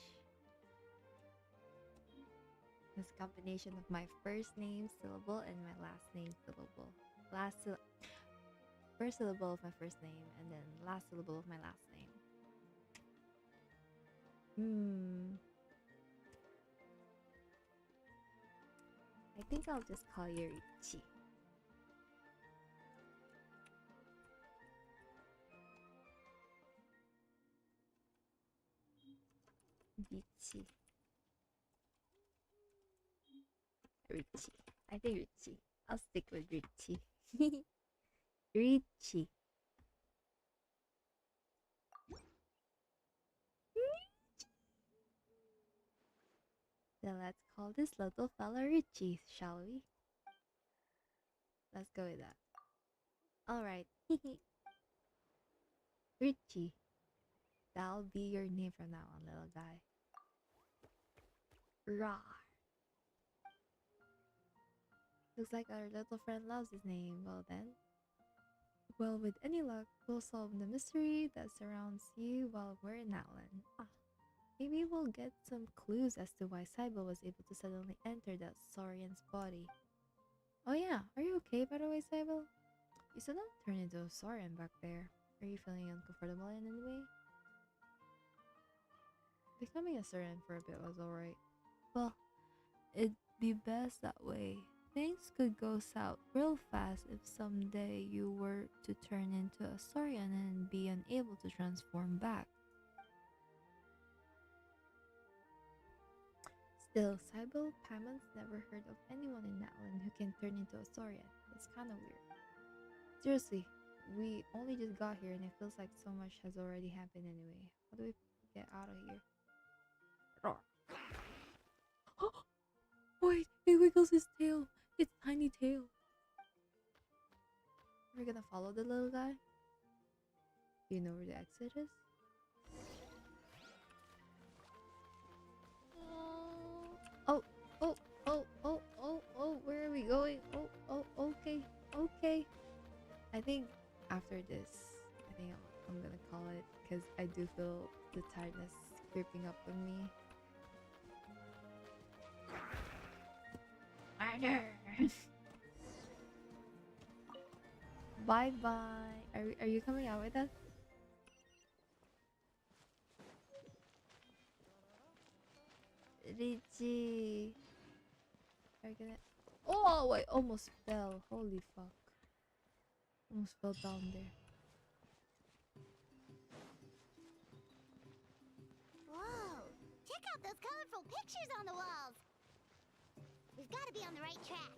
This combination of my first name syllable and my last name syllable. First syllable of my first name and then last syllable of my last name. I think I'll just call you Richie. Richie. Richie. I think Richie. I'll stick with Richie. Richie. Then let's call this little fella Richie, shall we? Let's go with that. Alright. Richie. That'll be your name from now on, little guy. Rawr. Looks like our little friend loves his name. Well then. Well, with any luck, we'll solve the mystery that surrounds you while we're in Natlan. Maybe we'll get some clues as to why Sybil was able to suddenly enter that Saurian's body. Oh yeah, are you okay by the way, Sybil? You suddenly turned into a Saurian back there. Are you feeling uncomfortable in any way? Becoming a Syrian for a bit was alright. Well, it'd be best that way. Things could go south real fast if someday you were to turn into a Saurian and be unable to transform back. Still, Sybil Paimon's never heard of anyone in Natlan who can turn into a Saurian. It's kinda weird. Seriously, we only just got here and it feels like so much has already happened anyway. How do we get out of here? Wait, it wiggles his tail. Its tiny tail. We're gonna follow the little guy? Do you know where the exit is? Oh, oh, oh, oh, oh, oh, where are we going? Oh, oh, okay, okay. I think after this, I think I'm gonna call it because I do feel the tiredness creeping up on me. Bye bye. Are you coming out with us? Richie. Are you gonna? Oh wait, almost fell. Holy fuck. Almost fell down there. Whoa! Check out those colorful pictures on the walls! We've got to be on the right track.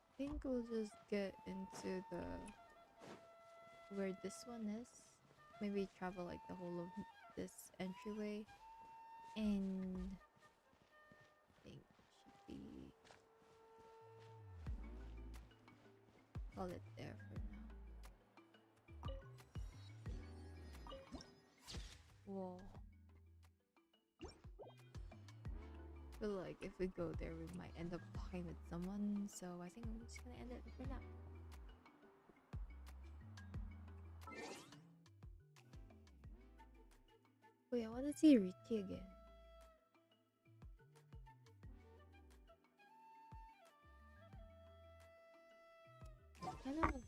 I think we'll just get into the where this one is. Maybe travel like the whole of this entryway, and I think should be call it there for now. Whoa. Feel like if we go there, we might end up talking with someone, so I think I'm just gonna end it for now. Wait, I want to see Richie again. I don't know.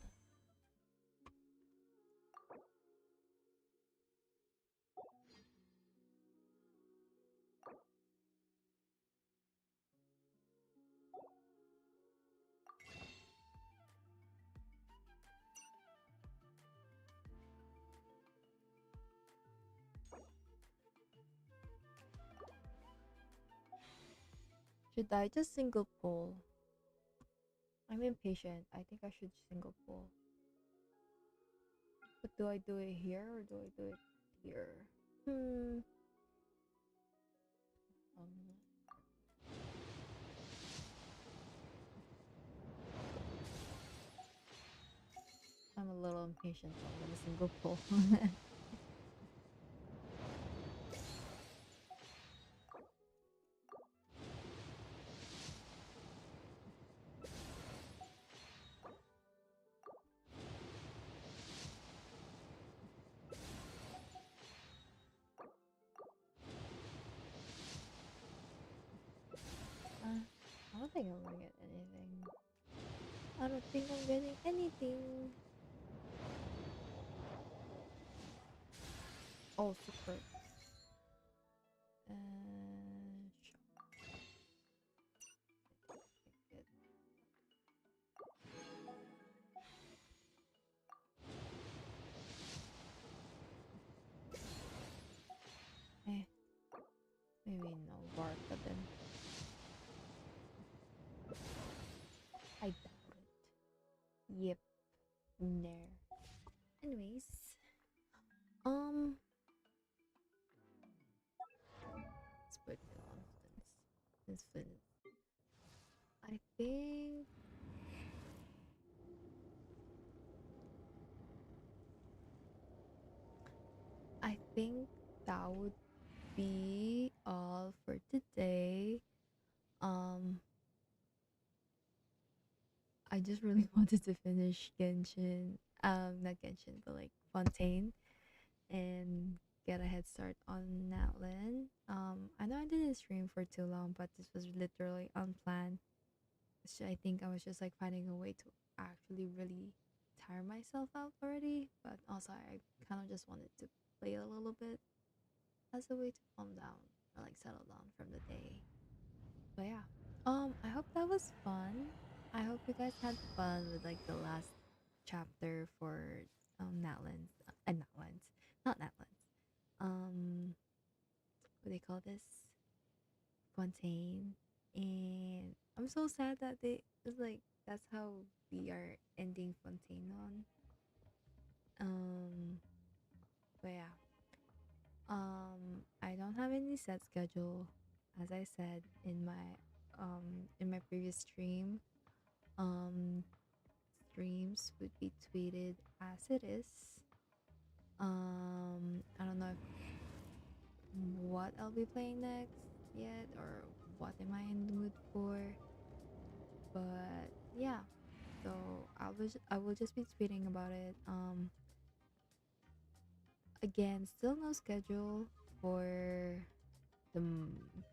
Should I just single pull? I'm impatient. I think I should single pull. But do I do it here or do I do it here? I'm a little impatient, so I'm gonna single pull. I don't think I'm gonna get anything. I don't think I'm getting anything. Oh, super. Sure. Maybe no bark, but then I doubt it. Yep. No. Anyways, let's put constants. Let's finish. I think that would be all for today. I just really wanted to finish Genshin, not Genshin, but like Fontaine, and get a head start on Natlan. I know I didn't stream for too long, but this was literally unplanned. I think I was just like finding a way to actually really tire myself out already, but also I kind of just wanted to play a little bit as a way to calm down or like settle down from the day. But yeah, I hope that was fun. I hope you guys had fun with like the last chapter for Natlands, Natlands, not Natlands. What do they call this? Fontaine. And I'm so sad that it's like that's how we are ending Fontaine on. Um, but yeah. I don't have any set schedule, as I said in my previous stream. Um, Streams would be tweeted as it is. I don't know what I'll be playing next yet or what am I in the mood for. But yeah, so I will just be tweeting about it. Again, still no schedule for the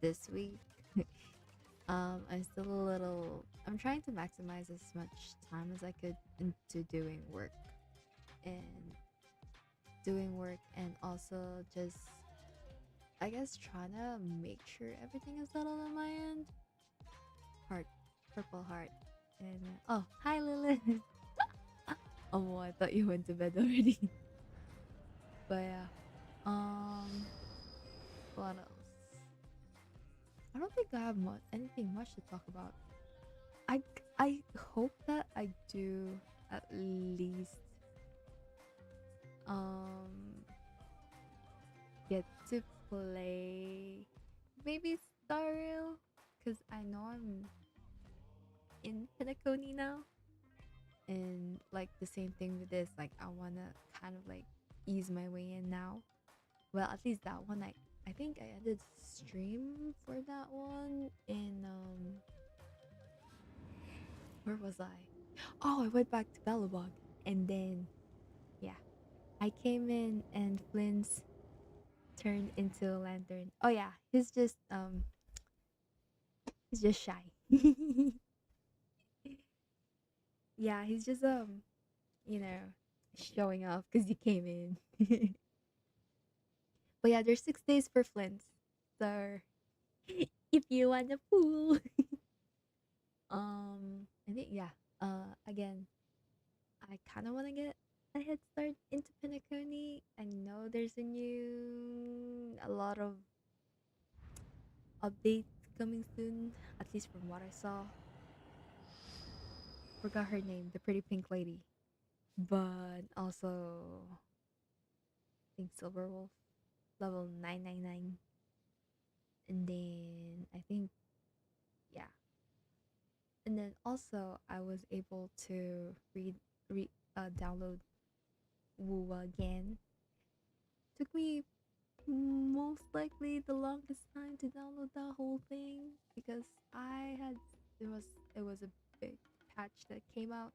this week. I'm still a little. I'm trying to maximize as much time as I could into and and also just I guess trying to make sure everything is settled on my end. Heart, purple heart, and oh hi Lilith. Oh, I thought you went to bed already. But yeah, what else? I don't think I have anything much to talk about. I hope that I do at least get to play maybe Star Rail because I know I'm in Pinaconi now, and like the same thing with this. Like I wanna kind of like ease my way in now. Well, at least that one I think I ended stream for that one in where was I? Oh, I went back to Bellabog and then yeah, I came in and Flynn's turned into a lantern. Oh yeah, he's just shy. Yeah, he's just you know, showing off because he came in. But yeah, there's 6 days for Flynn's. So if you want a pool. I think yeah. Again, I kind of want to get a head start into Pinaconi. I know there's a lot of updates coming soon, at least from what I saw. Forgot her name, the pretty pink lady. But also, I think Silverwolf, level 999. And then I think, yeah. And then also, I was able to download Woo again. Took me most likely the longest time to download that whole thing because I had it was a big patch that came out.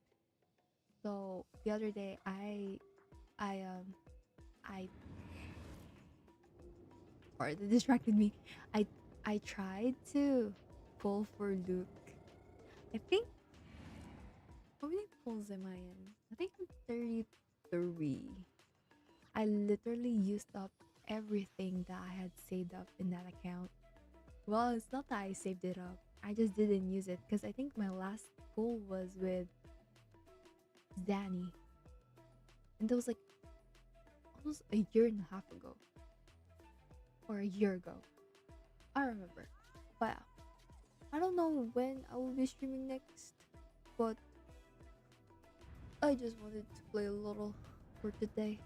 So the other day I or it distracted me. I tried to pull for Luke. I think how many pulls am I in? I think I'm 33. I literally used up everything that I had saved up in that account. Well, it's not that I saved it up. I just didn't use it because I think my last pull was with Zanny. And that was like almost a year and a half ago. Or a year ago. I remember. But yeah. I don't know when I will be streaming next. But I just wanted to play a little for today.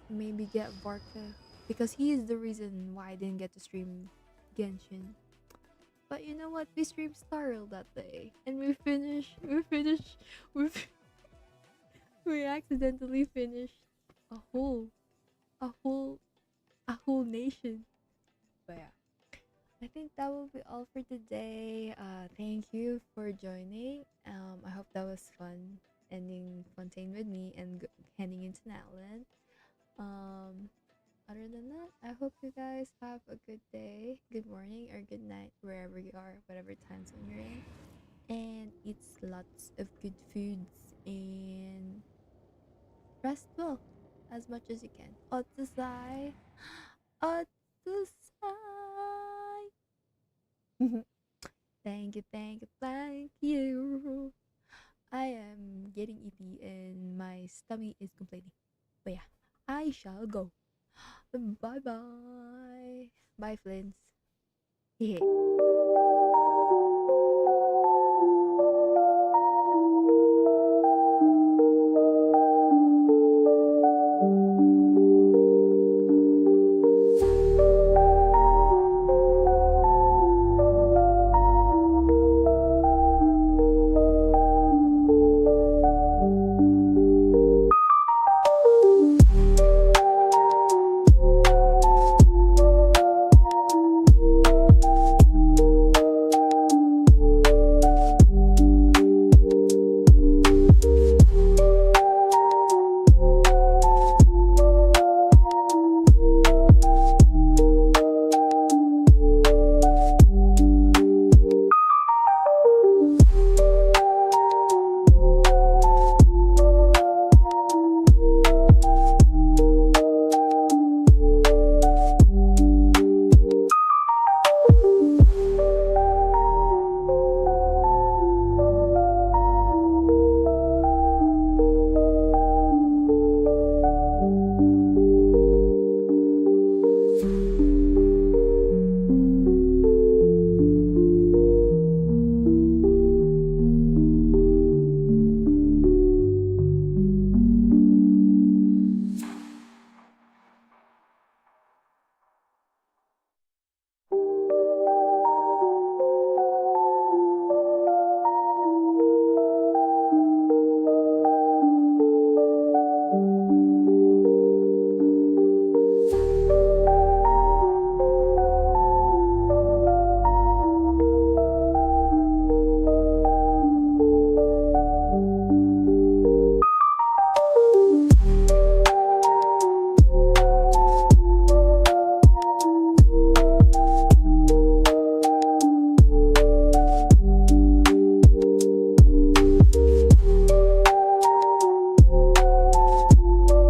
Maybe get Varka. Because he is the reason why I didn't get to stream Genshin. But you know what? We streamed Star Rail that day. And we accidentally finished a whole nation. But yeah. I think that will be all for today. Thank you for joining. I hope that was fun ending Fontaine with me and heading into Natlan. I hope you guys have a good day, good morning, or good night, wherever you are, whatever time zone you're in. And eat lots of good foods and rest well as much as you can. Otsusai. Otsusai. Thank you, thank you, thank you. I am getting itchy and my stomach is complaining. But yeah, I shall go. Bye bye. Bye, Flins. Yeah.